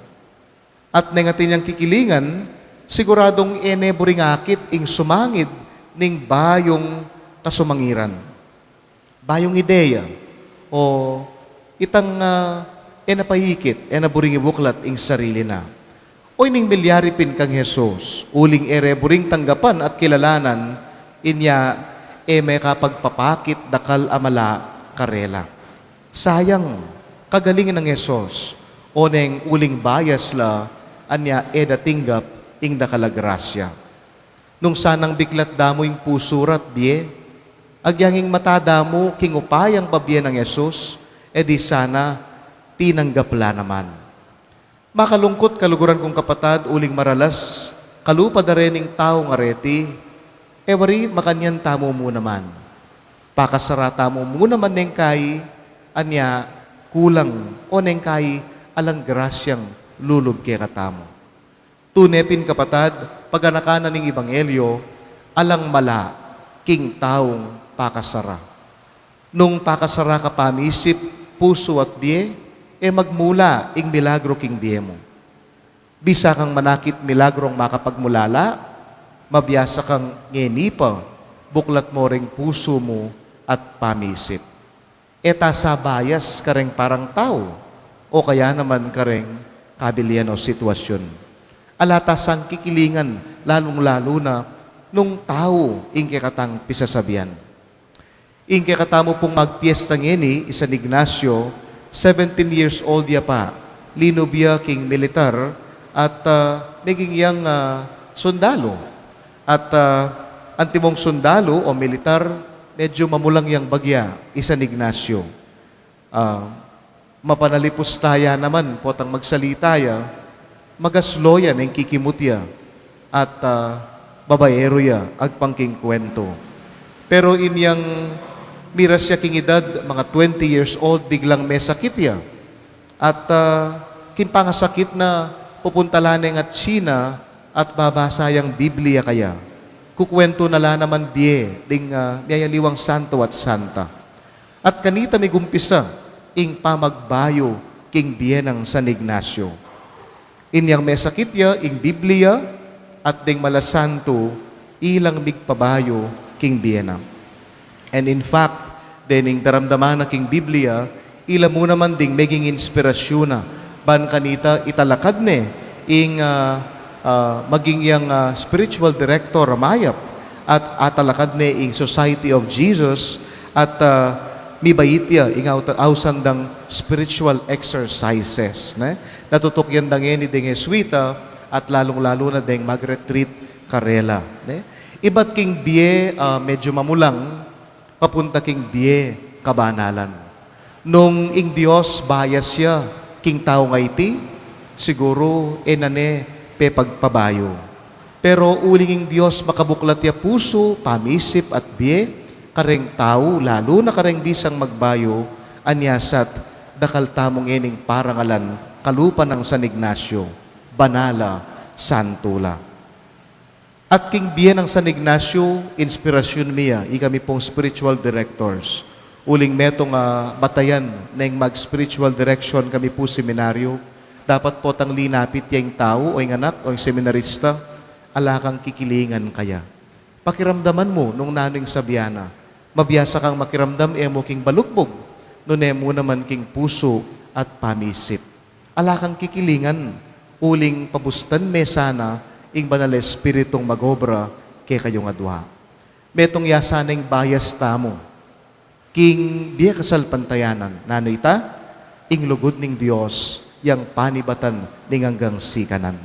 At nengatin niyang kikilingan, siguradong buring akit ing sumangid ning bayong kasumangiran. Bayong ideya o itang napahikit, naburing ibuklat ing sarili na. O ining milyaripin kang Jesus, uling buring tanggapan at kilalanan, inya may kapagpapakit dakal amala karela. Sayang, kagalingin ng Jesus, o neng uling bias la, anya datinggap ing dakalagrasya. Nung sanang biglat damo ing pusurat biye, agyanging matadamo king upayang babiye ng Jesus, di sana tinanggapla naman. Makalungkot kaluguran kong kapatad, uling maralas, kalupad na rin ing tao nga reti, wari makanyan tamo mo naman. Pakasarata mo naman neng kay, anya kulang o neng kay alang grasyang lulub kaya katamo. Tunepin kapatad, paganakanan ng Ebanghelyo, alang mala, king taong pakasara. Nung pakasara ka pamisip, puso at biye, magmula ing milagro king biye mo. Bisa kang manakit milagrong makapagmulala, mabiyasa kang ngenipa, buklat mo ring puso mo at pamisip. Eta sa bias kareng parang tao, o kaya naman kareng kabilian o sitwasyon. Alatas ang kikilingan, lalong-lalo na nung tao ingke katang pisasabihan. Ingke katamo pong magpiesta ngeni, San Ignacio, 17 years old ya pa, linubya king militar at naging yang sundalo. At antimong sundalo o militar, medyo mamulang yang bagya, San Ignacio. Mapanalipos taya naman, potang magsalita magasloya ng kikimutya at babayero ya agpangking kwento. Pero inyang miras siya king edad, mga 20 years old, biglang may sakit ya. At kinpangasakit na pupunta laneng at China at babasa yang Biblia kaya. Kukwento na la naman biye, ding miyayaliwang santo at santa. At kanita may gumpisa, ing pamagbayo king biye ng San Ignacio. Inyang may sakit ya, ing Biblia, at ding malasanto, ilang migpabayo king biye na. And in fact, dening daramdaman na king Biblia, ila mo naman ding maging inspirasyon na ban kanita italakad ne ing maging yung spiritual director Ramayap at atalakad ne ing Society of Jesus at mibayitya ing ausandang spiritual exercises. Ne? Natutok yan dangin ni ding Jesuita at lalong-lalo na ding mag-retreat karela. Ne? Iba't king biye medyo mamulang papunta king biye kabanalan. Nung ing Dios bayas siya, king tao nga iti, siguro enane pe pagpabayo. Pero uling ing Dios makabuklat ya puso, pamisip at biye, kareng tao, lalo na kareng bisang magbayo, anyasat, dakal tamong ening parangalan, kalupa ng San Ignacio, banala, santula. At king biye ng San Ignacio, inspirasyon miya, ikami pong spiritual directors. Uling metong batayan na yung mag-spiritual direction kami po seminaryo, dapat po tang linapit yung tao o yung anak o yung seminarista, alakang kikilingan kaya. Pakiramdaman mo nung naning sabiana, mabiyasa kang makiramdam emo king balukbog, nun emo naman king puso at pamisip. Alakang kikilingan, uling pabustan me sana, ing banal espiritong magobra kay kayong adwa. Metong yasaneng bayas tamo, king biya kasal pantayanan, nanay ta, ing lugod ning Dios, yang panibatan ning hanggang sikanan.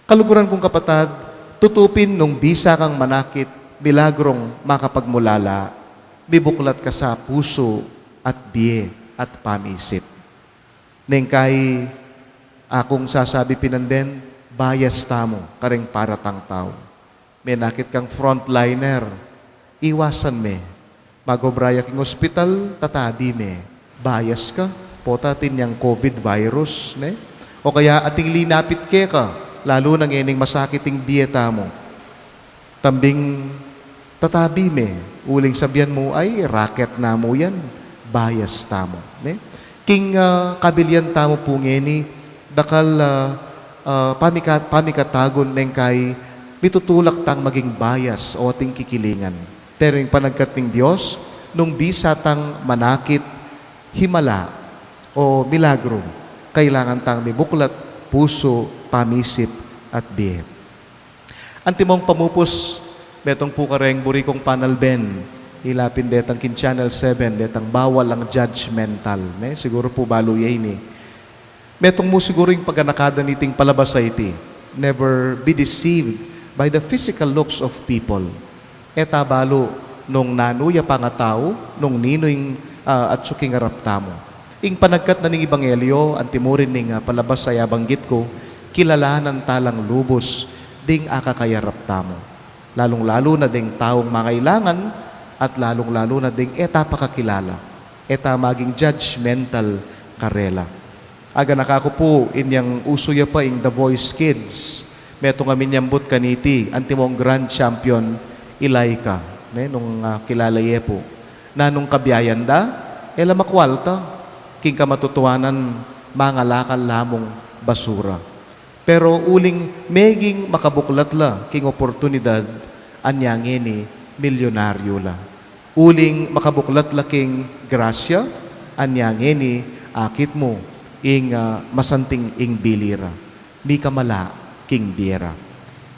Kaluguran kong kapatad, tutupin nung bisa kang manakit, milagrong makapagmulala, bibuklat ka sa puso at biye at pamisip. Neng kay akong sasabi pinanden, bayas tamo, kareng para tang tao. May nakit kang frontliner, iwasan me. Magobraya king hospital, tatabi me. Bayas ka, potatin yang COVID virus, ne? O kaya ating linapit ke ka, lalo nang ening masakiting dieta mo. Tambing tatabi me, uling sabihan mo ay racket na mo yan, bayas tamo, ne? King kabilyan tamo po ngeni, dakal pamikatagon neng kay mitutulak tang maging bayas o ating kikilingan. Pero yung panagkat ng Diyos, nung bisa tang manakit, himala o milagro, kailangan tang may buklat, puso, pamisip, at biye. Antimong pamupos, betong po kareng burikong panalben, ilapin detang kin Channel 7, detang bawal ang judgmental. Ne? Siguro po balo yay ni. Metong mo siguro yung pagganakada niting palabas sa iti. Never be deceived by the physical looks of people. Eta balo nung nanuya pa nga tao, nung ninoy at suking arap tamo. Ing panagkat na ning Ebanghelyo, antimurin ning palabas sa yabanggit ko, kilalanan talang lubos, ding akakayarap tamo. Lalong-lalo na ding taong mangailangan, at lalong-lalo na ding eta pakakilala. Eta maging judgmental karela. Aga nakako po, inyang usuya pa ing The Voice Kids. Metong amin yambot kaniti, antimong grand champion, Ilaika, ne, nung kilalaye po. Na nung kabiyayan da, ela makwalta, king kamatutuanan, mga lakal lamong basura. Pero uling meging makabuklat la, king oportunidad, anyangin ni milyonaryo la. Uling makabuklat la king grasya, anyangin ni akit mo, ing masanting ing bilira. Mi kamala, king bira.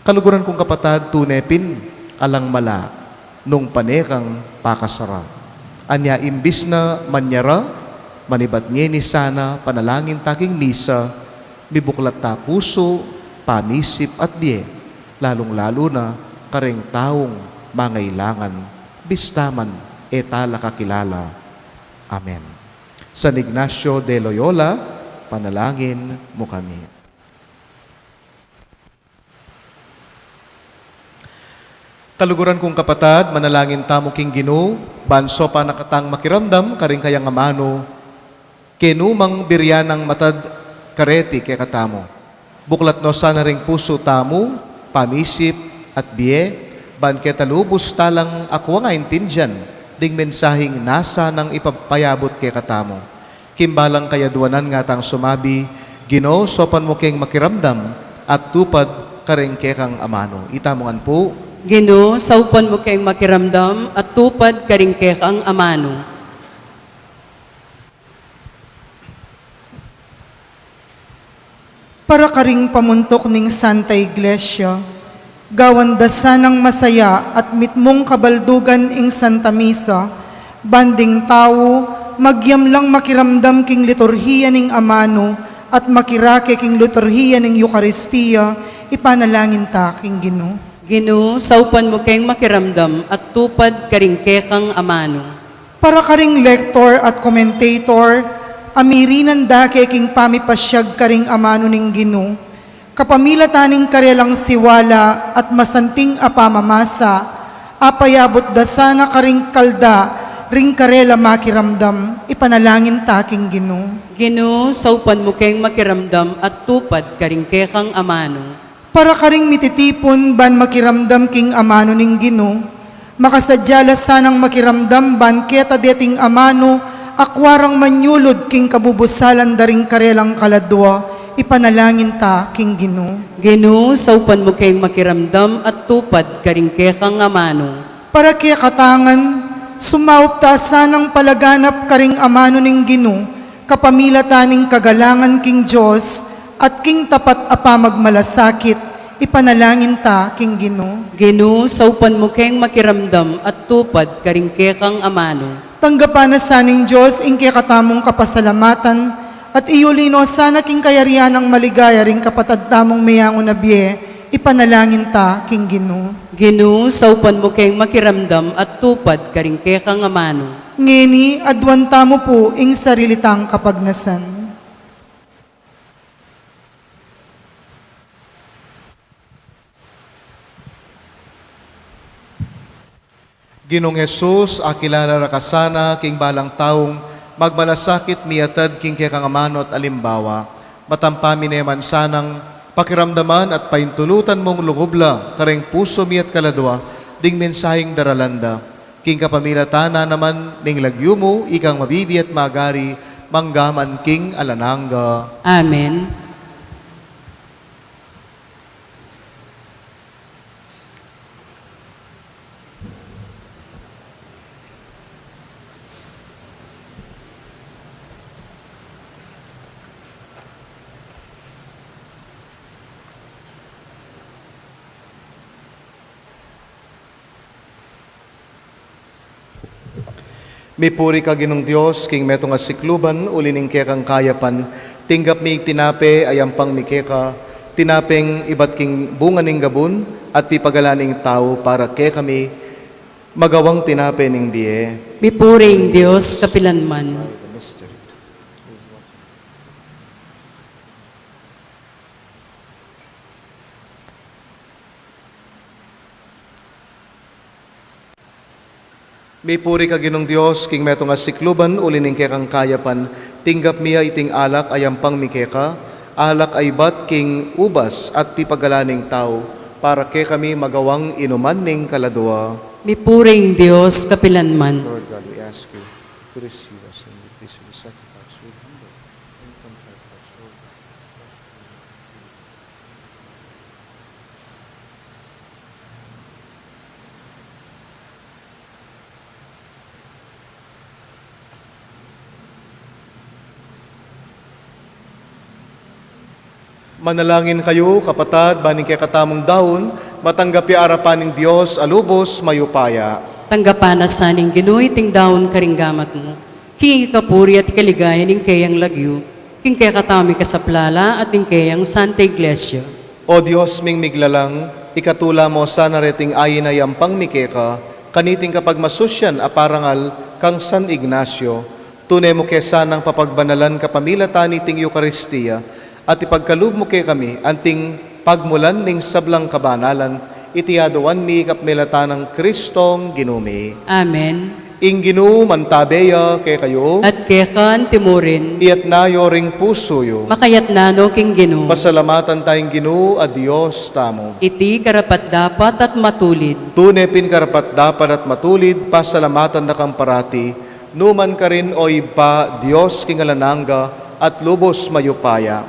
Kaluguran kong kapatad, tunepin, alang mala, nung panekang pakasara. Anya imbis na manyara, manibat ngeni sana, panalangin taking misa, bibuklat ta puso, pamisip at biye, lalong-lalo na kareng taong mangailangan, bistaman etala kakilala. Amen. San Ignacio de Loyola, panalangin mo kami. Taluguran kong kapatad, manalangin tamo king Ginoo, banso pa nakatang makiramdam, karing kayang amano, kinumang biryanang matad kareti kay katamo. Buklat no sana ring puso tamo, pamisip at biye, ban kay talubos talang ako nga intindihan, ding mensahing nasa nang ipapayabot kay katamo. Kimbalang kayaduanan nga tang sumabi, Ginoo, sopan mo keng makiramdam, at tupad karing kay kang amano. Itamongan po, Ginoo, saupan mo kayong makiramdam at tupad karingkek ang amano. Para karing pamuntok ning Santa Iglesia, gawan dasanang masaya at mitmong kabaldugan ing Santa Misa, banding tao, magyam lang makiramdam king liturhiya ning amano at makirake king liturhiya ning Eucharistia, ipanalangin ta king Ginoo. Ginoo, saupan mo kayong makiramdam at tupad karingkek ang amano. Para karing lektor at commentator, amirinan dake king pamipasyag karing amano ning Ginoo. Kapamila taning karelang siwala at masanting apamamasa, apayabot dasana karing kalda, ring karela makiramdam, ipanalangin taking Ginoo. Ginoo, saupan mo kayong makiramdam at tupad karingkek ang amano. Para karing mititipon ban makiramdam king amano ning Ginoo, makasadyala sanang makiramdam ban keta deting amano, akwarang manyulod king kabubusalan daring karelang kaladwa, ipanalangin ta king Ginoo. Ginoo, saupan mo kayong makiramdam at tupad karingkek ang amano. Para kaya katangan, sumaup ta sanang palaganap karing amano ning Ginoo, kapamila taning kagalangan king Diyos, at king tapat apamagmalasakit, ipanalangin ta king Ginoo. Ginoo, saupan mo kayong makiramdam at tupad karingkek ang amano. Tanggapan na saning Diyos ing kaya katamong kapasalamatan, at iyulino sana king kayarian ng maligaya ring kapatad tamong mayango na biye, ipanalangin ta king Ginoo. Ginoo, saupan mo kayong makiramdam at tupad karingkek ang amano. Ngeni, adwan tamo po ing sarilitang kapagnasan. Ginong Jesus, akilala rakasana, king balang taong, magmalasakit miatad king kekang amano at alimbawa, matampami neman sanang, pakiramdaman at paintulutan mong lungubla, kareng puso mi at kaladwa, ding mensaheng daralanda, king kapamilatana naman, ning lagyo mo, ikang mabibi at magari, manggaman king alananga. Amen. Mipuri ka Ginong Dios, king metong asikluban, ulining kekang kayapan, tinggap mi tinape ayampang mikeka, tinapeng ibat king bunga ning gabun, at pipagalaning tao para ke kami, magawang tinape ning biye. Mipuring Diyos, kapilanman. May puri ka Ginong Dios, king metong asikluban, ulining kekang kayapan, tinggap miya iting alak ayampang mikeka, alak ay bat king ubas at pipagalaning tao, para ke kami magawang inuman ning kaladwa. Mipuring Diyos, kapilanman. Lord God, we ask you to receive us in the peaceful sacrifice with humble and contrite hearts, Lord. Manalangin kayo, kapatad, baning kay katamong daon, matanggapi arapan ng Diyos, alubos, mayupaya. Tanggapan na saning Ginoo ting daon karinggamat mo. King kapuri at kaligaya ning kayang lagyo, king kaya katami ka sa plala at ning kayang Santa Iglesia. O Diyos ming miglalang, ikatula mo sa nareting ayin ay ampang mikeka, kaniting kapag masusyan aparangal kang San Ignacio, Tunay mo kesa ng papagbanalan kapamilatan iting Eucharistia at ipagkaloob mo kay kami anting pagmulan ning sablang kabanalan iti adawan mi kapamilatan ng Kristong Ginumi. Amen. Ing Ginoo mantabeya kay kayo, At kekan timurin, iyat nayo ring pusoyo. makayat nano king Ginoo. Pasalamatan tayong Ginoo a Dios tamo. Iti karapat dapat at matulid. Tunay pin karapat dapat at matulid, pasalamatan na kang parati, numan ka rin o iba, Diyos king alananga at lubos mayupaya.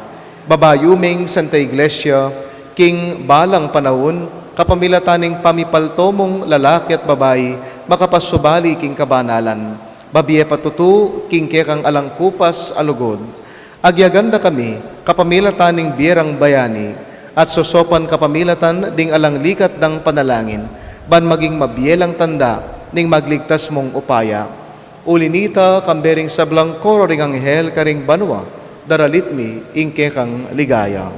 Babayuming Santa Iglesia, king balang panahon, kapamilataning pamipaltomong lalaki at babayi, makapasubali king kabanalan. Babiye patutu, king kekang alangkupas alugod. Agyaganda kami, kapamilataning biyerang bayani, at sosopan kapamilatan ding alang likat ng panalangin, ban maging mabiyelang tanda, ning magligtas mong upaya. Ulinita, kambering sablang koro ring anghel karing banwa, daralit mi, ing kekang ligaya.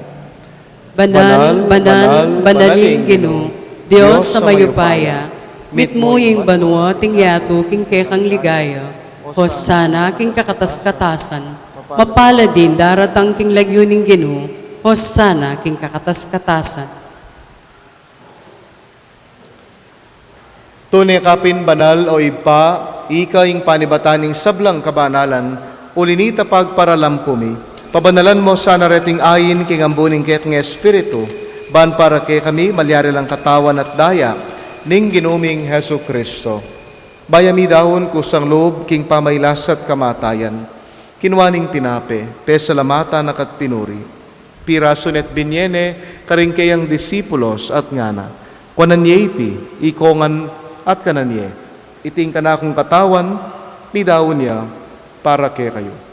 Banal, banal, banaling Ginoo, Diyos sa mayupaya, mitmo yung banwa, tingyato, king kekang ligaya, Hosana, king kakatas-katasan, mapala din daratang king lagyuning Ginoo, Hosana, king kakatas-katasan. Tunay kapin banal o ipa, ika ing panibataning sablang kabanalan, ulinita pagparalampumi. Pabanalan mo sana reting ayin king ambuning ket ng Espiritu, ban para kay kami malyari lang katawan at daya, ning ginuming Hesu Kristo. Bayami dahon kusang loob king pamaylas at kamatayan, kinwaning tinape, pesalamata nakat pinuri. Piraso net binyene, karing kayang disipulos at ngana, kwananyeti, ikongan at kananye, iting kanakong katawan, midawon niya, para kay kayo.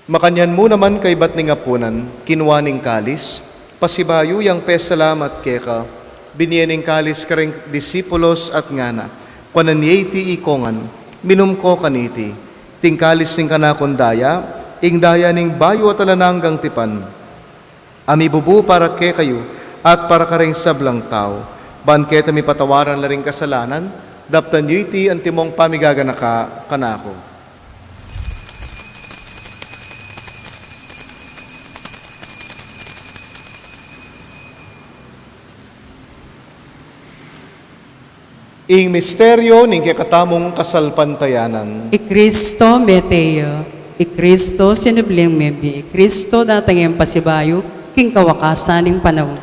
Makanyan mo naman kay ba't ning apunan, kinwaning kalis, pasibayo yang pesalamat keka, binyening kalis karing disipulos at ngana, kwananyeti ikongan, minum ko kaniti, tingkalis ning kanakondaya, ing daya ning bayo at alananggang tipan. Ami bubu para ke kayo, at para karing sablang tao, banketa mi patawaran la ring kasalanan, daptan yu iti antimong pamigaganaka kanako. Ing misteryo ning kakatamong kasalpantayanan. I Meteo, I sinubleng mebi, I datang yung pasibayo, king kawakasan ng panahon.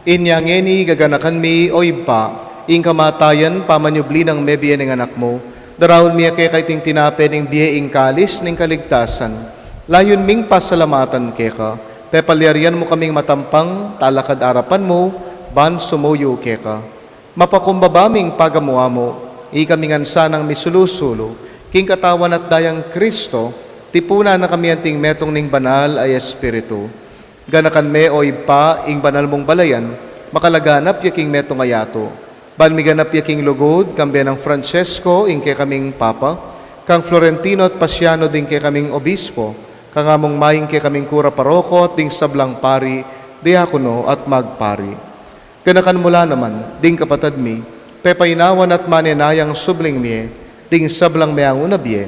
Inyangeni gaganakan mi o iba, ing kamatayan pamanyubli ng mebi ng anak mo, darawon miya kay ting tinape ning biye ing kalis ning kaligtasan. Layon ming pasalamatan keka, pepalyarian mo kaming matampang, talakad arapan mo, ban sumuyo keka. Mapakumbabaming pagamuha mo, ikamingan sanang misulusulo, king katawan at dayang Kristo, tipuna na kami anting metong ning banal ay Espiritu. Ganakan me o ipa, ing banal mong balayan, makalaganap yaking metong ayato. Banmiganap yaking lugod, kambe ng Francesco, ing kay kaming Papa, kang Florentino at Pasiano ding kay kaming Obispo, kang among maing kay kaming Kura Paroko at ding sablang pari, diakono at magpari. Ganakan mula naman, ding kapatad mi, pepainawan at manenayang subling miye, ding sablang mayang unabye.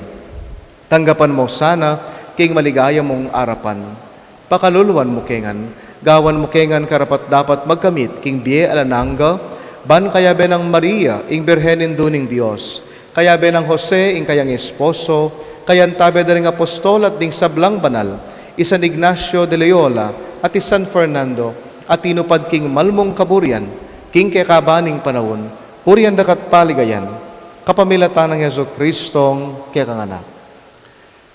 Tanggapan mo sana, king maligaya mong arapan. Pakaluluan mo kengan, gawan mo kengan karapat dapat magkamit, king biye alananga, ban kaya benang Maria, ing birhenin duning Diyos, kaya benang Jose, ing kayang esposo, kayan tabe da ring apostol at ding sablang banal, isan Ignacio de Loyola, at isan Fernando, at tinupad king malmong kaburian, king kekabaning panahon, purian dakat paligayan, kapamilatan ng Yesu Kristong kekanganak.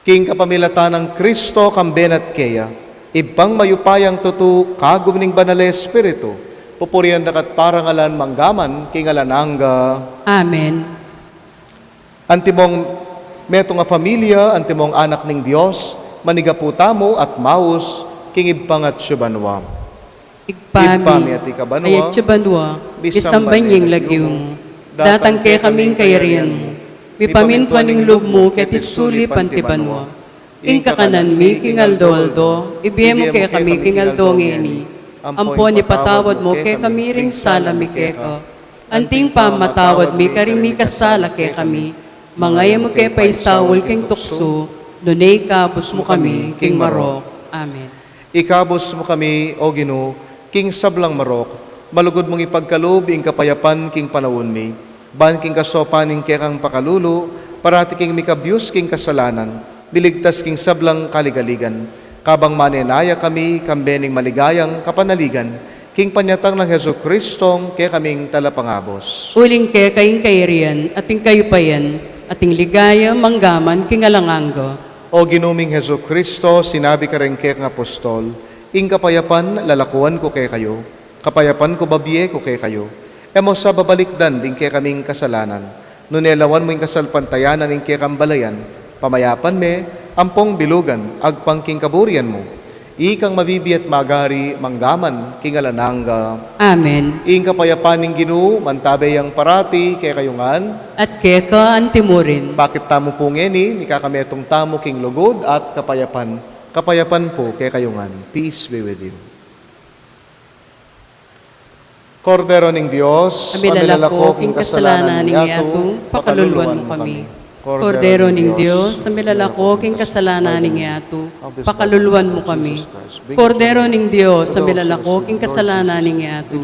King kapamilatan ng Kristo kambenat keya, ibang mayupayang tutu kagum ning banal Espiritu, pupurian dakat parangalan manggaman, king alananga. Amen. Antimong metong a familia, antimong anak ning Dios, manigaputa mo at maus, king ibang at syubanwa. Igpami, ayat banwa, isambanying lagyum, datang kay kaming kayarian, mipamintuan ng loob mo ket isuli pantibanwa, Ing kakanan mi, kingaldo-aldo, ibiyemo kay kami, kingaldo ngeni. Ampon ipatawad mo, kay kami ring sala mi keko. Anting pamatawad mi, karing mi kasala kay kami. Mangaya mo kay paisawol, king tukso, nunay kabos mo kami, king marok. Amen. Ikabos mo kami, O Ginoo, king sablang marok, malugod mong ipagkalob, ing kapayapan, king panawon mi. Ban king kasopan, ing kekang pakalulo, parati king mikabyus, king kasalanan, biligtas king sablang kaligaligan. Kabang manenaya kami, kambening maligayang kapanaligan, king panyatang ng Heso Kristong, kaya kaming talapangabos. Uling kay kaying kairian, ating kayupayan, ating ligaya, manggaman, king alanganggo. O ginuming Heso Kristo, sinabi ka rin kay apostol, ing kapayapan, lalakuan ko kay kayo, kapayapan ko babiye ko kay kayo. Emo sa babalikdan, din kay kaming kasalanan. Nunelawan mo ing kasalpantayanan, ing kay kambalayan, pamayapan me, ampong bilugan, agpangking kaburian mo. Ikang mabibi at magari, manggaman, kingalananga. Amen. Ing kapayapaning Ginoo, mantabay ang parati, kay kayungan. At keka antimurin. Bakit tamo po ngeni, ni kakametong tamo king lugod at kapayapan. Kapayapan po, kay kayungan. Peace be with you. Kordero ning Dios, Amilalako, king kasalanan ning yato, pakaluluan mo kami. Kordero ning Dios, amilalako, king kasalanan ning yato, pakaluluan mo kami. Kordero ning Dios, amilalako, king kasalanan ning yato,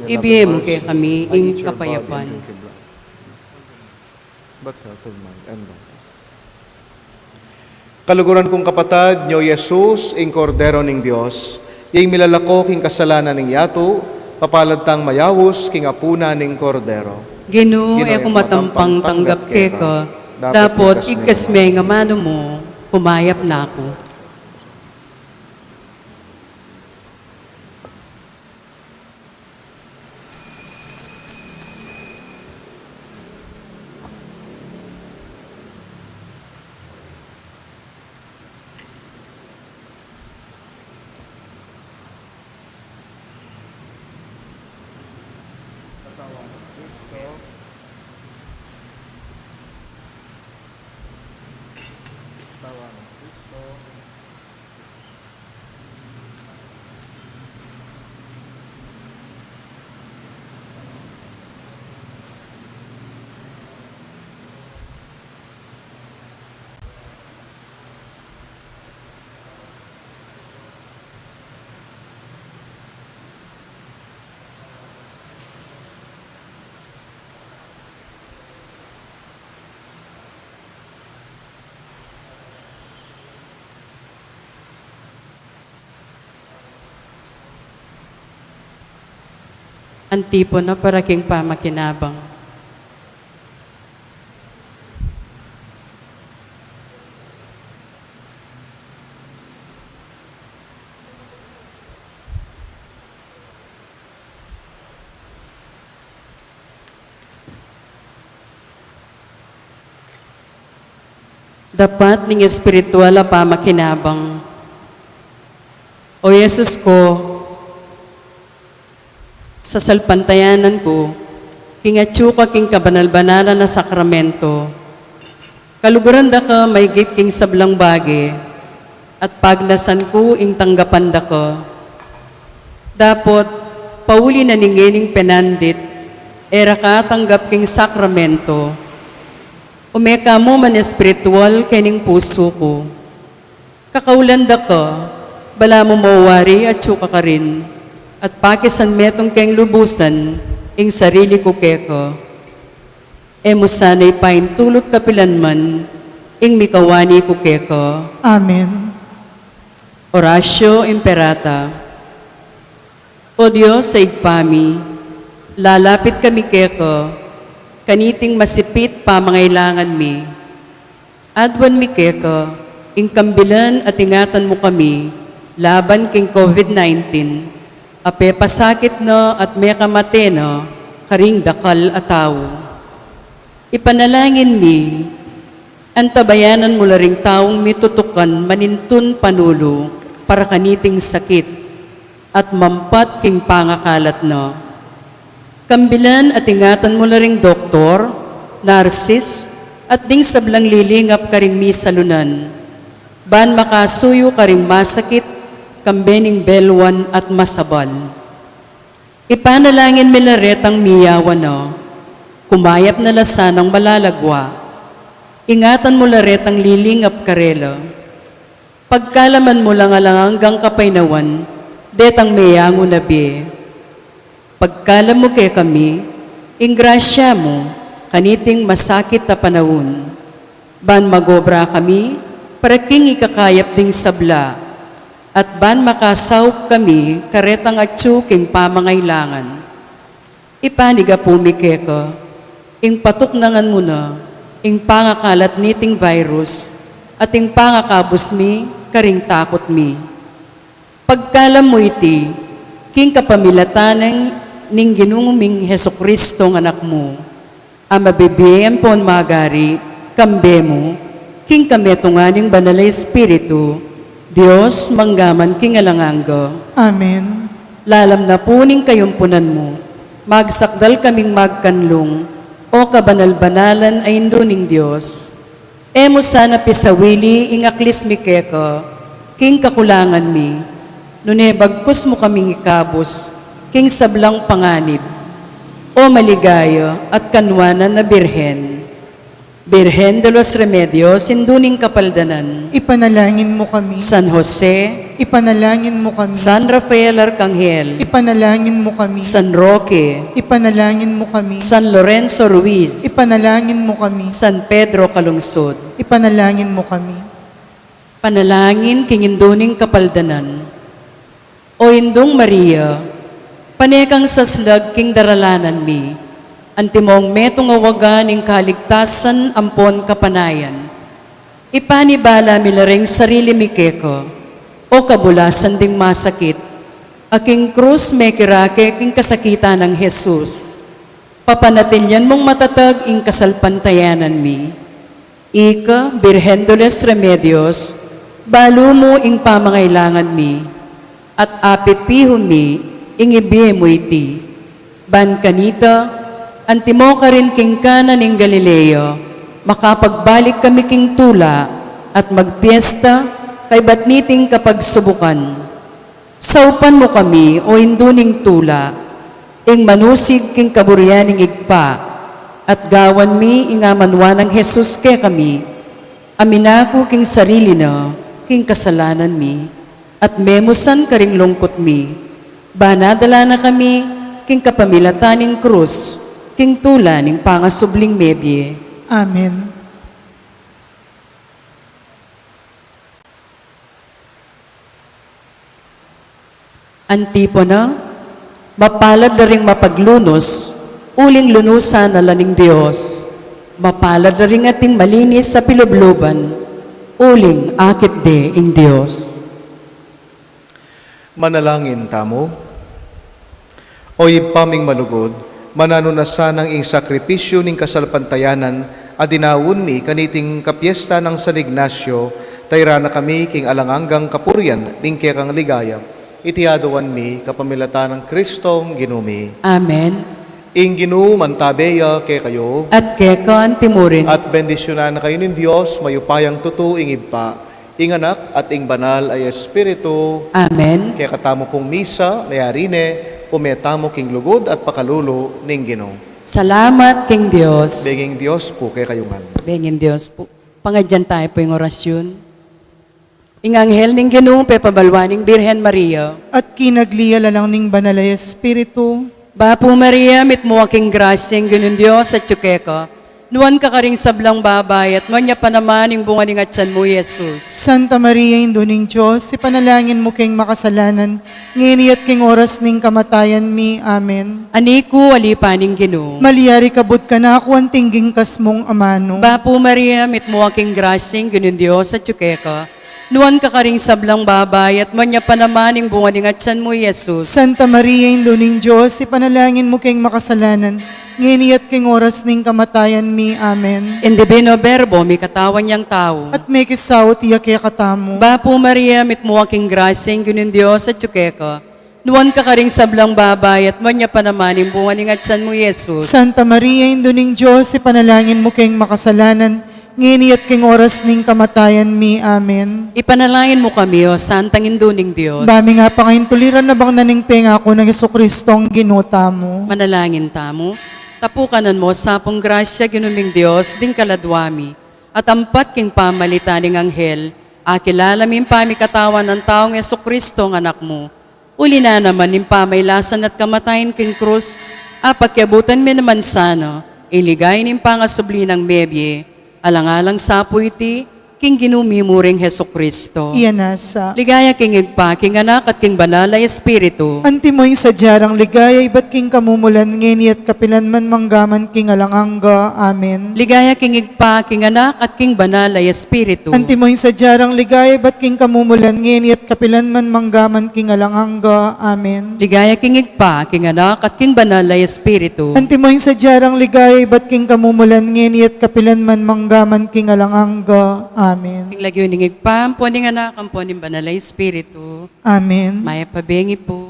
ibigay mo kay kami, ing kapayapan. Kaluguran kong kapatad, nyo Jesus, ing Kordero ning Dios, ing milalako king kasalanan ning yato, papalad tang mayawos king apuna ning Kordero. Ginoo, e kumatampang tanggap keka, dapat ikasme nga mano mo, pumayap na ako. Antipona para king pamakinabang. Dapat ning espiritual a pamakinabang. O Yesus ko, sa salpantayanan ko, kingatsu ka king kabanal-banala na sakramento, kaluguran da ka may git king sablang bagi, at pagnasan ko ing tanggapan da ka. Dapot, pauli na ningining penandit, era ka tanggap king sakramento, umeka mo man espiritual kening puso ko. Kakaulan da ka, bala mo mawari at suka ka rin, at pakisan metong keng lubusan, ing sarili ko keko. E mo sana'y pain tulot kapilan man, ing mikawani ko keko. Amen. Oratio Imperata. O Diyos sa igpami, lalapit kami keko, kaniting masipit pamangailangan mi. Adwan mi keko, ing kambilan at ingatan mo kami, laban king COVID-19, ape pasakit no at may kamate no, karing dakal ataw. Ipanalangin mi, antabayanan mo laring taong mitutukan manintun panulo para kaniting sakit at mampat king pangakalat no. Kambilan at ingatan mo laring doktor, narsis, at ding sablang lilingap karing mi salunan. Ban makasuyo ka ring masakit, kambening belwan at masabal. Ipanalangin milaretang miyawan no, kumayap na lasanang malalagwa. Ingatan mo laretang lilingap karelo. Pagkalaman mo lang hanggang kapainawan, detang mayango na bi. Pagkalam mo kay kami, ingrasya mo, kaniting masakit na panahon. Ban magobra kami, para king ikakayap ding sabla, at ban makasaw kami, karetang atsuking pamangailangan. Ipaniga pumike ko, ing patuknangan mo na, ing pangakalat niting virus, at ing pangakabos mi, karing takot mi. Pagkalam mo iti, king kapamilatanang ning ginuming Heso Kristo ng anak mo, ang mabibiyan pon magari, kambe mo, king kametunganing banalay Espiritu, Diyos manggaman king alanganggo. Amen. Lalam na puning kayumpunan mo, magsakdal kaming magkanlong, o kabanal-banalan ay induning Diyos. Emo sana pisawili ingaklis mi keko, king kakulangan mi, nunebagkus mo kaming ikabos, king sablang panganib, o maligaya at kanwanan na birhen. Birhen de los Remedios, induning kapaldanan. Ipanalangin mo kami. San Jose, Ipanalangin mo kami. San Rafael Arcangel, Ipanalangin mo kami. San Roque, Ipanalangin mo kami. San Lorenzo Ruiz, Ipanalangin mo kami. San Pedro Calungsod. Ipanalangin mo kami. Panalangin king induning kapaldanan. O Indong Maria, panekang saslag king daralanan mi, antimong metong awagan ing kaligtasan ampon kapanayan. Ipanibala milaring sarili mi keko, o kabulasan ding masakit, aking krus may kirake king kasakitan ng Jesus. Papanatilyan mong matatag ing kasalpantayanan mi. Ika, Birhen de los Remedios, balo mo ing pamangailangan mi, at apipiho mi, ing ibiye mo iti. Ban kanita, antimo ka rin king kanan ing Galileo, makapagbalik kami king tula, at magpiesta, kay batniting kapag subukan. Saupan mo kami, o induning tula, ing manusig king kaburyaning igpa, at gawan mi ingamanwa ng Jesus ke kami, aminako king sarili na, king kasalanan mi, at memusan karing lungkot mi, banadala na kami, king kapamilataning krus, king tula ning pangasubling mebye. Amen. Antipona, mapalad na ring mapaglunos, uling lunusan na laning Diyos. Mapalad na ring ating malinis sa pilubluban, uling akit de ing Diyos. Manalangin tamo. Oy paming malugod, mananunasan ng ing sakripisyo ning kasalpantayanan, adinawon mi kaniting kapiesta ng San Ignacio, tayra na kami king alanganggang kapuryan ning kekang ligaya. Itiaduan mi kapamilata ng Kristong ginumi. Amen. Ing ginuman tabeya ke kayo, At kekan timurin, at bendisyonan na kayo ng Diyos, mayupayang tutu ing ipa, ing anak at ing banal ay Espiritu, Amen. kaya katamo pong misa, mayarine, pumetamo king lugod at pakalulo ning Ginoo. Salamat king Diyos. Benging Diyos po kay kayungan. Bengin Diyos po. Pangadyan tayo po yung orasyon. Ing anghel ning Ginoo, pepabalwaning Birhen Maria. At kinagliya lang ning banalay Espiritu. Bapo Maria, mit mo aking grasyeng ganun Diyos at tsukeka. Nuwan ka karing sablang babay at manya pa naman yung bunga ning atsan mo, Jesus. Santa Maria, Induning Diyos, ipanalangin mo king makasalanan, ngini at king oras ning kamatayan mi. Amen. Aniku, alipaning Ginoo. Maliyari kabut ka na ako ang tingging kasmong amano. Bapo Maria, mit mo aking grasyeng ganun Diyos at tsukeka. Nuwan ka karing sablang babay at manya pa naman yung bunga ning atsan mo, Jesus. Santa Maria, Induning Diyos, ipanalangin mo king makasalanan, ngini at king oras ning kamatayan mi. Amen. In divino verbo, may katawan niyang tao. At may kisaw tiyak kaya katamo. Bapo Maria, mit mo aking grasyeng ganun Diyos at tsukeka. Nuwan ka karing sablang babay at manya pa naman yung bunga ning atsan mo, Jesus. Santa Maria, Induning Diyos, ipanalangin mo king makasalanan, ngini at king oras ning kamatayan mi. Amen. Ipanalangin mo kami, O Santang Induning Diyos. Dami nga pa ngayon tuliran na bang naningpeng ako ng Jesucristo ang ginuta mo. Manalangin tamo. Tapukanan mo sa pong grasya ginuming Diyos, ding kaladwami. At ampat king pamalita ning anghel, akilala mi pami katawan ng taong Jesucristo ang anak mo. Uli na naman ning pamaylasan at kamatayin king krus, apagyabutan mi naman sana, iligay ning pangasubli ng mebye, alang-alang sapo iti, king ginumimuring Jesucristo. Iyan nasa. Ligaya king igpa, king anak at king banalay espiritu. Anti mo yung sadyarang ligaya, iba't king kamumulan, ngini at kapilan man manggaman king alangangga. Amen. Ligaya king igpa, king anak at king banalay espiritu. Anti mo yung sadyarang ligaya, iba't king kamumulan, ngini at kapilan man manggaman king alangangga. Amen. Ligaya king igpa, king anak at king banalay espiritu. Anti mo yung sadyarang ligaya, iba't king kamumulan, ngini at kapilan man manggaman king alangangga. Amen. King lagyo ning igpa, ampo ning anak, ampo ning banalay espiritu. Amen. Maya pabengi po.